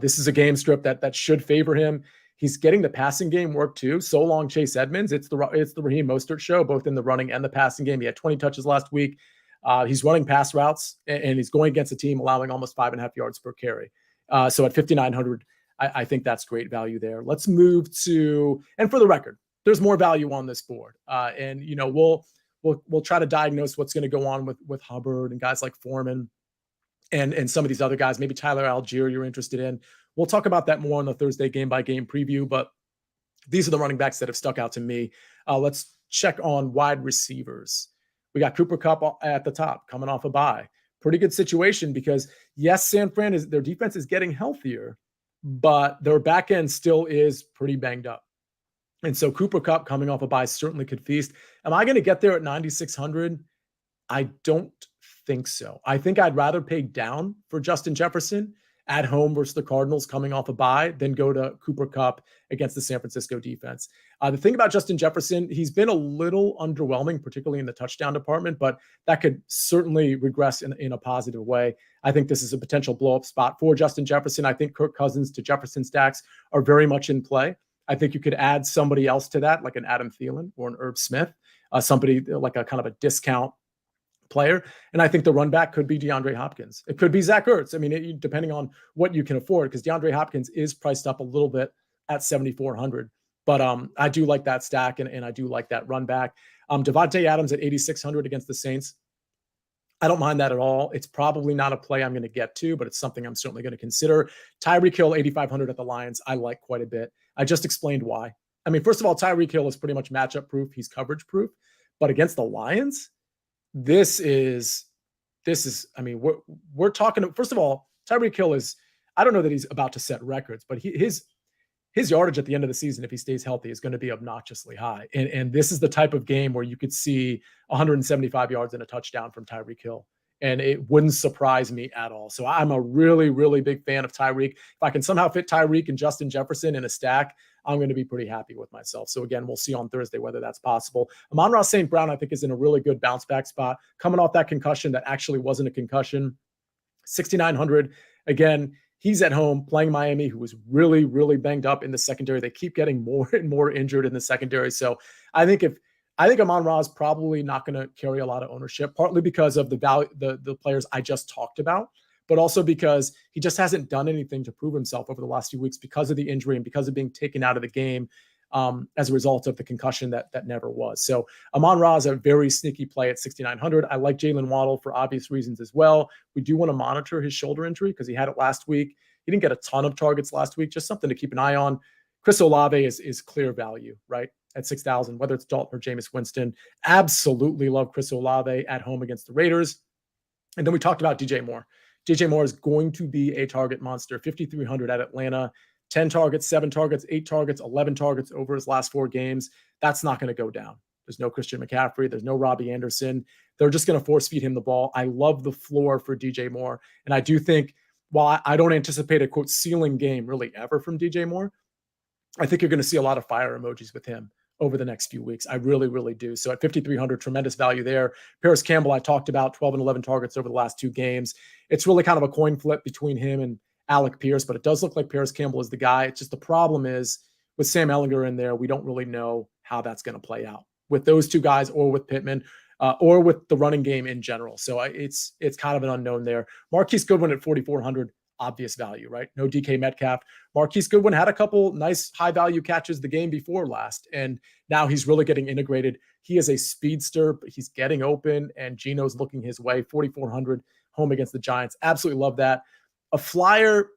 This is a game strip that should favor him. He's getting the passing game work too. So long, Chase Edmonds. It's the Raheem Mostert show, both in the running and the passing game. He had 20 touches last week. He's running pass routes, and he's going against a team allowing almost 5.5 yards per carry. So at 5,900, I think that's great value there. Let's move to, and for the record, there's more value on this board. And we'll try to diagnose what's going to go on with Hubbard and guys like Foreman and some of these other guys. Maybe Tyler Algier you're interested in. We'll talk about that more on the Thursday game-by-game preview, but these are the running backs that have stuck out to me. Let's check on wide receivers. We got Cooper Kupp at the top, coming off a bye. Pretty good situation because, yes, San Fran, their defense is getting healthier, but their back end still is pretty banged up. And so Cooper Kupp coming off a bye certainly could feast. Am I going to get there at 9,600? I don't think so. I think I'd rather pay down for Justin Jefferson at home versus the Cardinals coming off a bye, then go to Cooper Kupp against the San Francisco defense. The thing about Justin Jefferson, he's been a little underwhelming, particularly in the touchdown department, but that could certainly regress in a positive way. I think this is a potential blow-up spot for Justin Jefferson. I think Kirk Cousins to Jefferson stacks are very much in play. I think you could add somebody else to that, like an Adam Thielen or an Irv Smith, somebody like a kind of a discount player. And I think the run back could be DeAndre Hopkins. It could be Zach Ertz. I mean, depending on what you can afford, because DeAndre Hopkins is priced up a little bit at 7,400. But I do like that stack, and I do like that run back. Devontae Adams at 8,600 against the Saints. I don't mind that at all. It's probably not a play I'm going to get to, but it's something I'm certainly going to consider. Tyreek Hill, 8,500 at the Lions, I like quite a bit. I just explained why. I mean, first of all, Tyreek Hill is pretty much matchup proof. He's coverage proof. But against the Lions, this is, I mean, we're talking, first of all, Tyreek Hill is, I don't know that he's about to set records, but his yardage at the end of the season, if he stays healthy, is going to be obnoxiously high. And this is the type of game where you could see 175 yards and a touchdown from Tyreek Hill. And it wouldn't surprise me at all. So I'm a really, really big fan of Tyreek. If I can somehow fit Tyreek and Justin Jefferson in a stack, I'm going to be pretty happy with myself. So again, we'll see on Thursday whether that's possible. Amon-Ra St. Brown, I think, is in a really good bounce back spot. Coming off that concussion that actually wasn't a concussion. 6,900. Again, he's at home playing Miami, who was really, really banged up in the secondary. They keep getting more and more injured in the secondary. So I think Amon-Ra is probably not going to carry a lot of ownership, partly because of the value, the players I just talked about, but also because he just hasn't done anything to prove himself over the last few weeks because of the injury and because of being taken out of the game as a result of the concussion that never was. So Amon-Ra is a very sneaky play at 6,900. I like Jalen Waddle for obvious reasons as well. We do want to monitor his shoulder injury because he had it last week. He didn't get a ton of targets last week, just something to keep an eye on. Chris Olave is clear value, right? At 6,000, whether it's Dalton or Jameis Winston. Absolutely love Chris Olave at home against the Raiders. And then we talked about DJ Moore. DJ Moore is going to be a target monster. 5,300 at Atlanta. 10 targets, 7 targets, 8 targets, 11 targets over his last 4 games. That's not going to go down. There's no Christian McCaffrey. There's no Robbie Anderson. They're just going to force feed him the ball. I love the floor for DJ Moore. And I do think, while I don't anticipate a, quote, ceiling game really ever from DJ Moore, I think you're going to see a lot of fire emojis with him over the next few weeks. I really, really do. So at 5,300, tremendous value there. Paris Campbell, I talked about 12 and 11 targets over the last 2 games. It's really kind of a coin flip between him and Alec Pierce, but it does look like Paris Campbell is the guy. It's just the problem is with Sam Ehlinger in there, we don't really know how that's going to play out with those 2 guys or with Pittman or with the running game in general. So it's kind of an unknown there. Marquise Goodwin at 4,400. Obvious value, right? No DK Metcalf. Marquise Goodwin had a couple nice high value catches the game before last, and now he's really getting integrated. He is a speedster, but he's getting open, and Geno's looking his way. 4,400 home against the Giants. Absolutely love that. A flyer,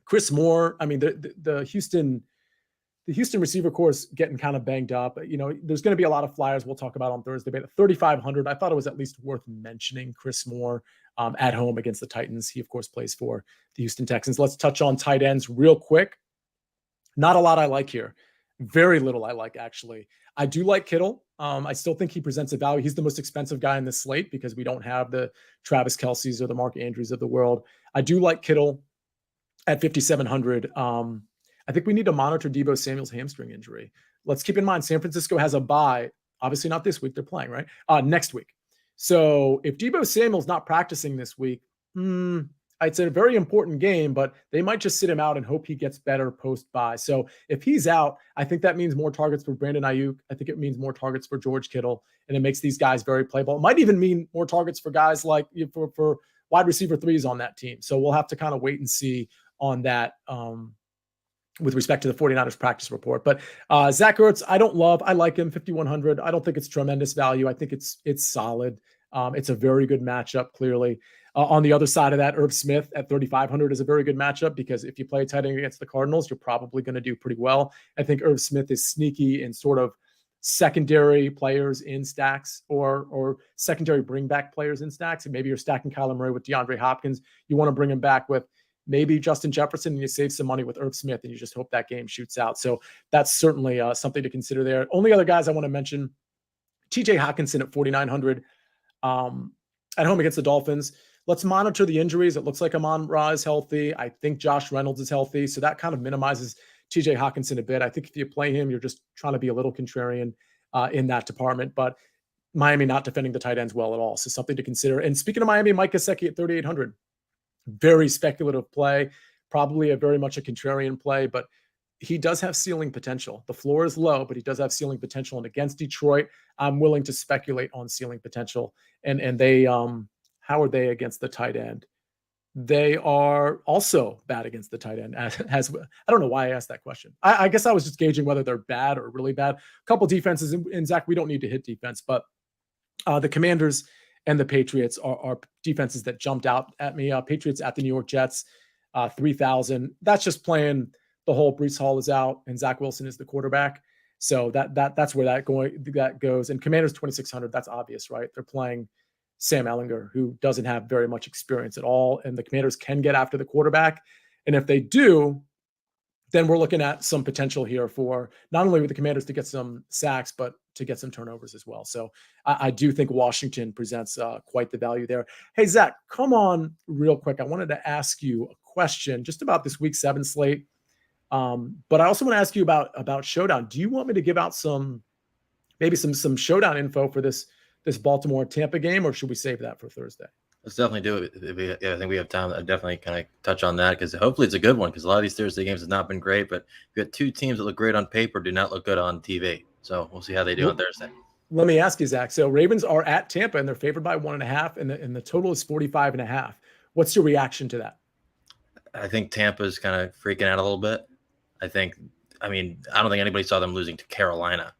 Chris Moore. I mean, the Houston receiver core is getting kind of banged up. You know, there's going to be a lot of flyers we'll talk about on Thursday, but at 3,500, I thought it was at least worth mentioning Chris Moore at home against the Titans. He, of course, plays for the Houston Texans. Let's touch on tight ends real quick. Not a lot I like here. Very little I like, actually. I do like Kittle. I still think he presents a value. He's the most expensive guy in this slate because we don't have the Travis Kelce's or the Mark Andrews of the world. I do like Kittle at 5,700. I think we need to monitor Deebo Samuel's hamstring injury. Let's keep in mind, San Francisco has a bye. Obviously not this week. They're playing, right? Next week. So if Deebo Samuel's not practicing this week, it's a very important game, but they might just sit him out and hope he gets better post-bye. So if he's out, I think that means more targets for Brandon Ayuk. I think it means more targets for George Kittle, and it makes these guys very playable. It might even mean more targets for guys like for wide receiver 3s on that team. So we'll have to kind of wait and see on that with respect to the 49ers practice report. But Zach Ertz, I don't love. I like him, 5,100. I don't think it's tremendous value. I think it's solid. It's a very good matchup, clearly. On the other side of that, Irv Smith at 3,500 is a very good matchup because if you play tight end against the Cardinals, you're probably going to do pretty well. I think Irv Smith is sneaky in sort of secondary players in stacks or secondary bring back players in stacks. And maybe you're stacking Kyler Murray with DeAndre Hopkins. You want to bring him back with maybe Justin Jefferson, and you save some money with Irv Smith, and you just hope that game shoots out. So that's certainly something to consider there. Only other guys I want to mention, TJ Hawkinson at 4,900 at home against the Dolphins. let's monitor the injuries. It looks like Amon-Ra is healthy. I think Josh Reynolds is healthy. So that kind of minimizes TJ Hawkinson a bit. I think if you play him, you're just trying to be a little contrarian in that department. But Miami not defending the tight ends well at all. So something to consider. And speaking of Miami, Mike Gesicki at 3,800. Very speculative play. Probably a very much a contrarian play, but he does have ceiling potential. The floor is low, but he does have ceiling potential. And against Detroit, I'm willing to speculate on ceiling potential. And they, how are they against the tight end? They are also bad against the tight end. As I don't know why I asked that question. I guess I was just gauging whether they're bad or really bad. A couple defenses, and Zach, we don't need to hit defense, but the Commanders and the Patriots are defenses that jumped out at me. Patriots at the New York Jets, 3,000. That's just playing the whole Breece Hall is out and Zach Wilson is the quarterback. So that's where that goes. And Commanders 2,600. That's obvious, right? They're playing Sam Ehlinger, who doesn't have very much experience at all. And the Commanders can get after the quarterback. And if they do, then we're looking at some potential here for not only with the Commanders to get some sacks, but to get some turnovers as well. So I do think Washington presents quite the value there. Hey, Zach, come on real quick. I wanted to ask you a question just about this Week 7 slate. But I also want to ask you about Showdown. Do you want me to give out maybe some Showdown info for this Baltimore Tampa game, or should we save that for Thursday? Let's definitely do it. I think we have time. I definitely kind of touch on that because hopefully it's a good one because a lot of these Thursday games have not been great, but you got two teams that look great on paper, do not look good on TV. So we'll see how they do on Thursday. Let me ask you, Zach. So Ravens are at Tampa and they're favored by 1.5, and the total is 45.5. What's your reaction to that? I think Tampa's kind of freaking out a little bit. I don't think anybody saw them losing to Carolina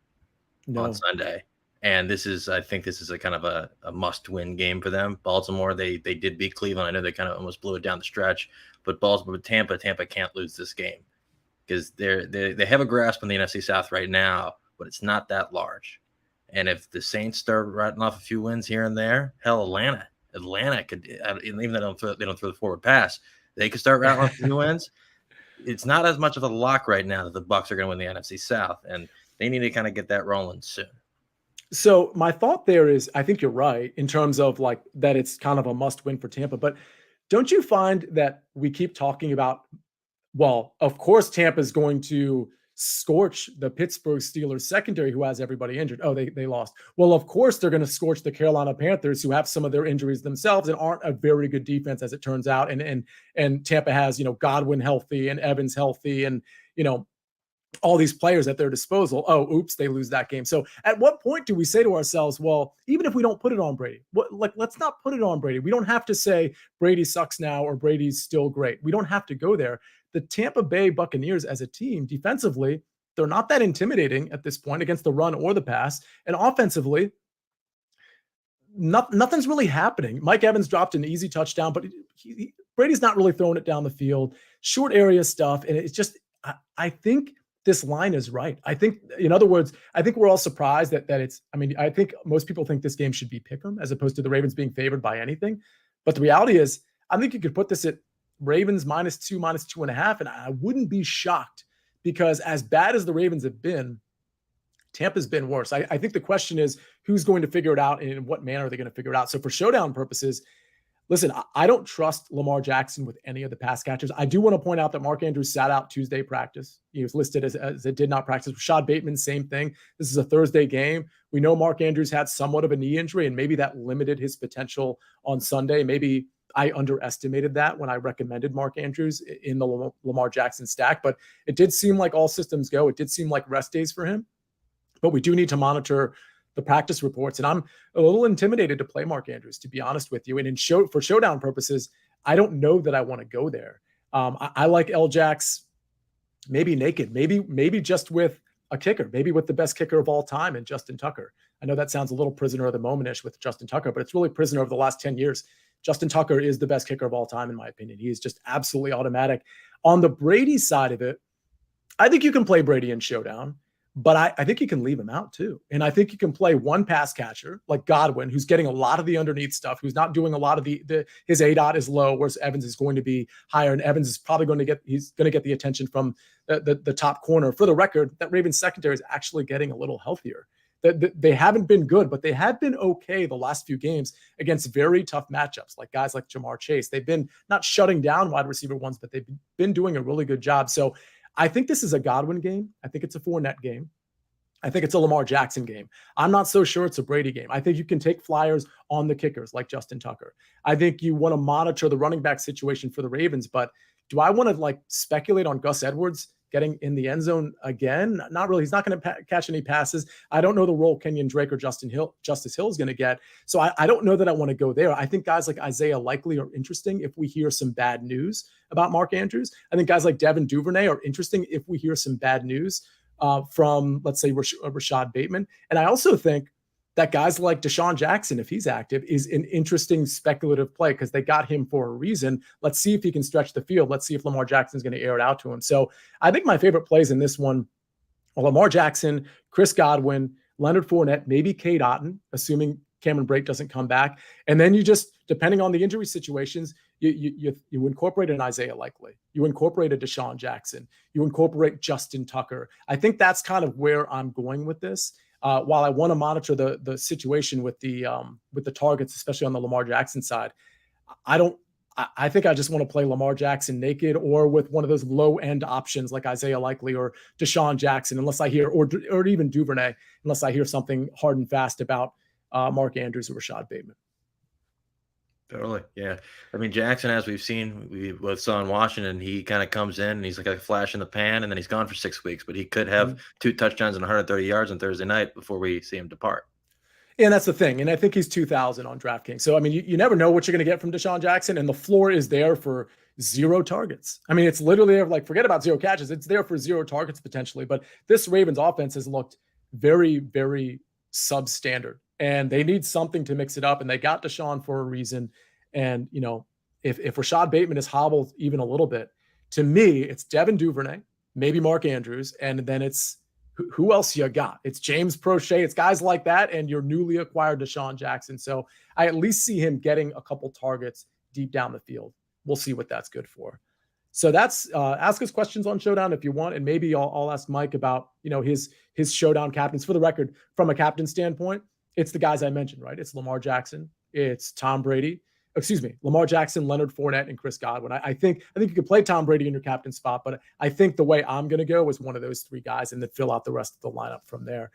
on Sunday. And I think this is a kind of a must-win game for them. Baltimore, they did beat Cleveland. I know they kind of almost blew it down the stretch, but Tampa can't lose this game because they have a grasp on the NFC South right now, but it's not that large. And if the Saints start writing off a few wins here and there, hell, Atlanta could, even though they don't throw the forward pass, they could start rattling off a few wins. It's not as much of a lock right now that the Bucs are going to win the NFC South, and they need to kind of get that rolling soon. So my thought there is, I think you're right in terms of like that it's kind of a must win for Tampa, but don't you find that we keep talking about, well, of course, Tampa is going to scorch the Pittsburgh Steelers secondary who has everybody injured. Oh, they lost. Well, of course, they're going to scorch the Carolina Panthers who have some of their injuries themselves and aren't a very good defense as it turns out. And Tampa has, Godwin healthy and Evans healthy and, all these players at their disposal. Oh, oops, they lose that game. So at what point do we say to ourselves, well, even if we don't put it on Brady, let's not put it on Brady. We don't have to say Brady sucks now or Brady's still great. We don't have to go there. The Tampa Bay Buccaneers as a team defensively, they're not that intimidating at this point against the run or the pass. And offensively, nothing's really happening. Mike Evans dropped an easy touchdown, but Brady's not really throwing it down the field, short area stuff. And it's just, I think this line is right. I think, in other words, I think we're all surprised that it's, I think most people think this game should be pick'em as opposed to the Ravens being favored by anything. But the reality is, I think you could put this at Ravens -2, -2.5, and I wouldn't be shocked because as bad as the Ravens have been, Tampa's been worse. I think the question is who's going to figure it out and in what manner are they going to figure it out? So for showdown purposes, listen, I don't trust Lamar Jackson with any of the pass catchers. I do want to point out that Mark Andrews sat out Tuesday practice. He was listed as it did not practice. Rashad Bateman, same thing. This is a Thursday game. We know Mark Andrews had somewhat of a knee injury, and maybe that limited his potential on Sunday. Maybe I underestimated that when I recommended Mark Andrews in the Lamar Jackson stack, but it did seem like all systems go. It did seem like rest days for him, but we do need to monitor the practice reports. And I'm a little intimidated to play Mark Andrews, to be honest with you. And for showdown purposes, I don't know that I want to go there. I like L-Jax maybe naked, maybe just with a kicker, maybe with the best kicker of all time in Justin Tucker. I know that sounds a little prisoner of the moment-ish with Justin Tucker, but it's really prisoner of the last 10 years. Justin Tucker is the best kicker of all time, in my opinion. He is just absolutely automatic. On the Brady side of it, I think you can play Brady in showdown, but I think you can leave him out too. And I think you can play one pass catcher like Godwin, who's getting a lot of the underneath stuff, who's not doing a lot of his ADOT is low, whereas Evans is going to be higher. And Evans is probably going to get the attention from the top corner. For the record, that Ravens secondary is actually getting a little healthier. They haven't been good, but they have been okay the last few games against very tough matchups, like guys like Jamar Chase. They've been not shutting down wide receiver ones, but they've been doing a really good job. So I think this is a Godwin game. I think it's a Fournette game. I think it's a Lamar Jackson game. I'm not so sure it's a Brady game. I think you can take flyers on the kickers like Justin Tucker. I think you want to monitor the running back situation for the Ravens, but do I want to like speculate on Gus Edwards getting in the end zone again? Not really. He's not going to catch any passes. I don't know the role Kenyon Drake or Justice Hill is going to get. So I don't know that I want to go there. I think guys like Isaiah Likely are interesting if we hear some bad news about Mark Andrews. I think guys like Devin Duvernay are interesting if we hear some bad news from, let's say, Rashad Bateman. And I also think that guys like Deshaun Jackson, if he's active, is an interesting speculative play because they got him for a reason. Let's see if he can stretch the field. Let's see if Lamar Jackson's going to air it out to him. So I think my favorite plays in this one are Lamar Jackson, Chris Godwin, Leonard Fournette, maybe Cade Otton, assuming Cameron Brate doesn't come back. And then you just, depending on the injury situations, you incorporate an Isaiah Likely, you incorporate a Deshaun Jackson, you incorporate Justin Tucker. I think that's kind of where I'm going with this. While I want to monitor the situation with the targets, especially on the Lamar Jackson side, I think I just want to play Lamar Jackson naked or with one of those low end options like Isaiah Likely or Deshaun Jackson, unless I hear, or even Duvernay, unless I hear something hard and fast about Mark Andrews or Rashad Bateman. Totally. Yeah. I mean, Jackson, as we've seen, we both saw in Washington, he kind of comes in and he's like a flash in the pan and then he's gone for 6 weeks, but he could have 2 touchdowns and 130 yards on Thursday night before we see him depart. And that's the thing. And I think he's 2,000 on DraftKings. So, I mean, you never know what you're going to get from Deshaun Jackson, and the floor is there for 0 targets. I mean, it's literally like, forget about 0 catches. It's there for 0 targets potentially. But this Ravens offense has looked very, very substandard, and they need something to mix it up. And they got Deshaun for a reason. And, you know, if Rashad Bateman is hobbled even a little bit, to me, it's Devin Duvernay, maybe Mark Andrews, and then it's who else you got? It's James Prochet. It's guys like that, and your newly acquired Deshaun Jackson. So I at least see him getting a couple targets deep down the field. We'll see what that's good for. So that's ask us questions on Showdown if you want, and maybe I'll ask Mike about, you know, his Showdown captains. For the record, from a captain standpoint, it's the guys I mentioned, right? It's Lamar Jackson, it's Tom Brady. Excuse me, Lamar Jackson, Leonard Fournette, and Chris Godwin. I think you could play Tom Brady in your captain spot, but I think the way I'm going to go is one of those 3 guys and then fill out the rest of the lineup from there.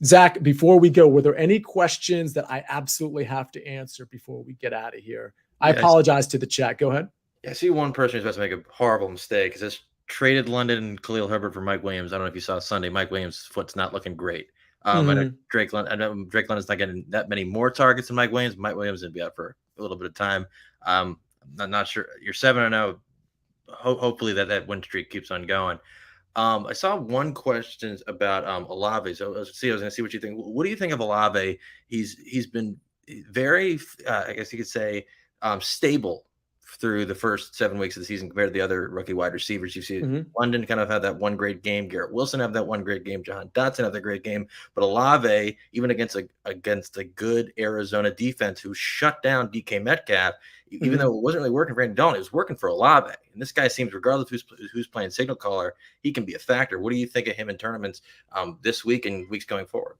Zach, before we go, were there any questions that I absolutely have to answer before we get out of here? I apologize to the chat. Go ahead. Yeah, I see one person who's about to make a horrible mistake because it's traded London and Khalil Herbert for Mike Williams. I don't know if you saw Sunday. Mike Williams' foot's not looking great. I know Drake London's not getting that many more targets than Mike Williams. Mike Williams is going to be out for a little bit of time. I'm not sure. You're 7-0. Hopefully that win streak keeps on going. I saw one question about Olave. So I was going to see what you think. What do you think of Olave? He's been very, I guess you could say, stable through the first 7 weeks of the season compared to the other rookie wide receivers. You see London kind of had that one great game. Garrett Wilson have that one great game. Jahan Dotson have that great game. But Olave, even against a good Arizona defense who shut down DK Metcalf, even though it wasn't really working for Andy Dalton, it was working for Olave. And this guy seems, regardless of who's playing signal caller, he can be a factor. What do you think of him in tournaments this week and weeks going forward?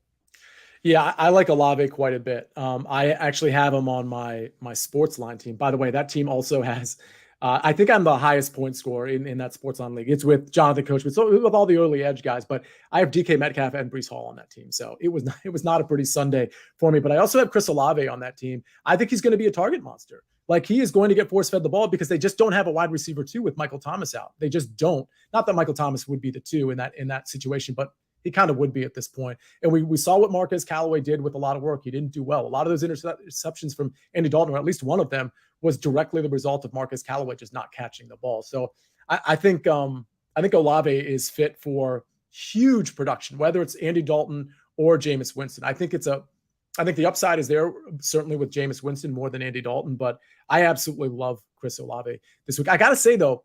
Yeah, I like Olave quite a bit. I actually have him on my sports line team. By the way, that team also has, I think I'm the highest point scorer in that sports line league. It's with Jonathan Coach, with all the early edge guys, but I have DK Metcalf and Breece Hall on that team. So it was not a pretty Sunday for me, but I also have Chris Olave on that team. I think he's going to be a target monster. Like, he is going to get force fed the ball because they just don't have a wide receiver 2 with Michael Thomas out. They just don't. Not that Michael Thomas would be the 2 in that situation, but he kind of would be at this point. And we saw what Marquez Callaway did with a lot of work. He didn't do well. A lot of those interceptions from Andy Dalton, or at least one of them, was directly the result of Marquez Callaway just not catching the ball. So I think Olave is fit for huge production, whether it's Andy Dalton or Jameis Winston. I think the upside is there, certainly with Jameis Winston more than Andy Dalton, but I absolutely love Chris Olave this week. I got to say, though,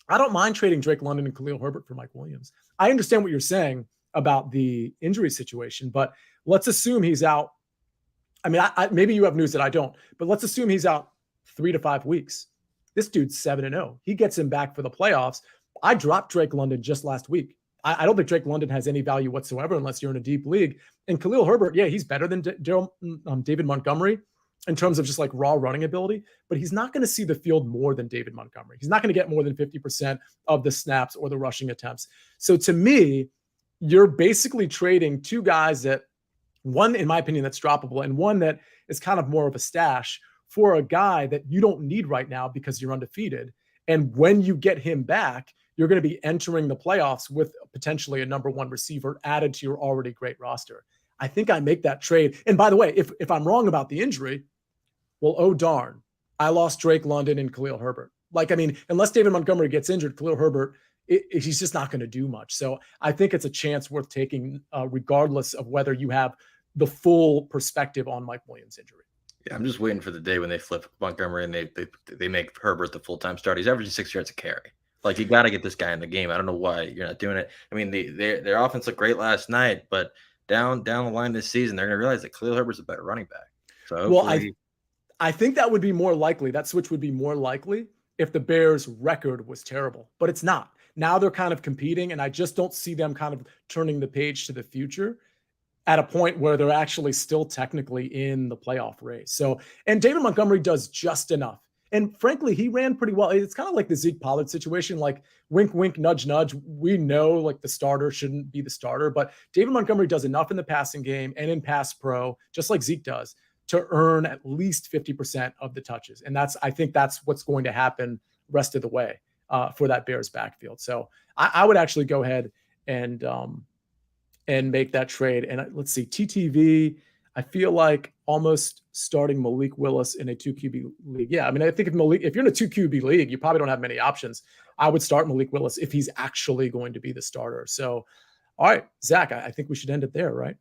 I don't mind trading Drake London and Khalil Herbert for Mike Williams. I understand what you're saying about the injury situation, but let's assume he's out. I mean, maybe you have news that I don't, but let's assume he's out 3 to 5 weeks. This dude's 7-0. He gets him back for the playoffs. I dropped Drake London just last week I don't think Drake London has any value whatsoever unless you're in a deep league. And Khalil Herbert, yeah, he's better than David Montgomery in terms of just like raw running ability, but he's not going to see the field more than David Montgomery. He's not going to get more than 50% of the snaps or the rushing attempts. So to me, you're basically trading two guys that, one, in my opinion, that's droppable, and one that is kind of more of a stash for a guy that you don't need right now because you're undefeated. And when you get him back, you're going to be entering the playoffs with potentially a number one receiver added to your already great roster. I think I make that trade. And by the way, if I'm wrong about the injury, well, oh darn, I lost Drake London and Khalil Herbert. Like, I mean, unless David Montgomery gets injured, Khalil Herbert, he's just not going to do much. So I think it's a chance worth taking, regardless of whether you have the full perspective on Mike Williams' injury. Yeah, I'm just waiting for the day when they flip Montgomery and they make Herbert the full-time starter. He's averaging 6 yards a carry. Like, you got to get this guy in the game. I don't know why you're not doing it. I mean, their offense looked great last night, but down the line this season, they're going to realize that Khalil Herbert's a better running back. So well, I think that would be more likely. That switch would be more likely if the Bears' record was terrible, but it's not. Now they're kind of competing, and I just don't see them kind of turning the page to the future at a point where they're actually still technically in the playoff race. So, and David Montgomery does just enough. And frankly, he ran pretty well. It's kind of like the Zeke Pollard situation, like wink, wink, nudge, nudge. We know like the starter shouldn't be the starter, but David Montgomery does enough in the passing game and in pass pro, just like Zeke does, to earn at least 50% of the touches. And I think that's what's going to happen rest of the way for that Bears backfield. So I would actually go ahead and make that trade. And let's see, TTV, I feel like almost starting Malik Willis in a 2 QB league. Yeah, I mean, I think if you're in a 2 QB league, you probably don't have many options. I would start Malik Willis if he's actually going to be the starter. So, all right, Zach, I think we should end it there, right?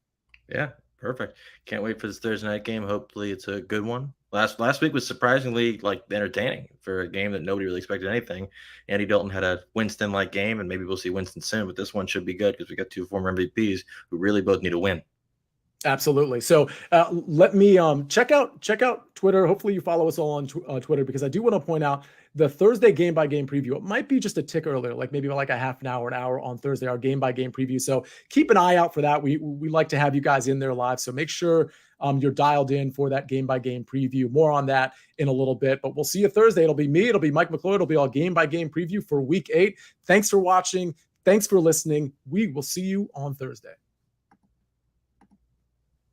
Yeah, perfect. Can't wait for this Thursday night game. Hopefully it's a good one. Last week was surprisingly like entertaining for a game that nobody really expected anything. Andy Dalton had a Winston-like game, and maybe we'll see Winston soon, but this one should be good because we got two former MVPs who really both need a win. Absolutely. So let me check out Twitter. Hopefully you follow us all on Twitter, because I do want to point out the Thursday game by game preview. It might be just a tick earlier, like maybe like a half an hour on Thursday, our game by game preview. So keep an eye out for that. We like to have you guys in there live. So make sure you're dialed in for that game by game preview. More on that in a little bit, but we'll see you Thursday. It'll be me. It'll be Mike McClure. It'll be all game by game preview for week 8. Thanks for watching. Thanks for listening. We will see you on Thursday.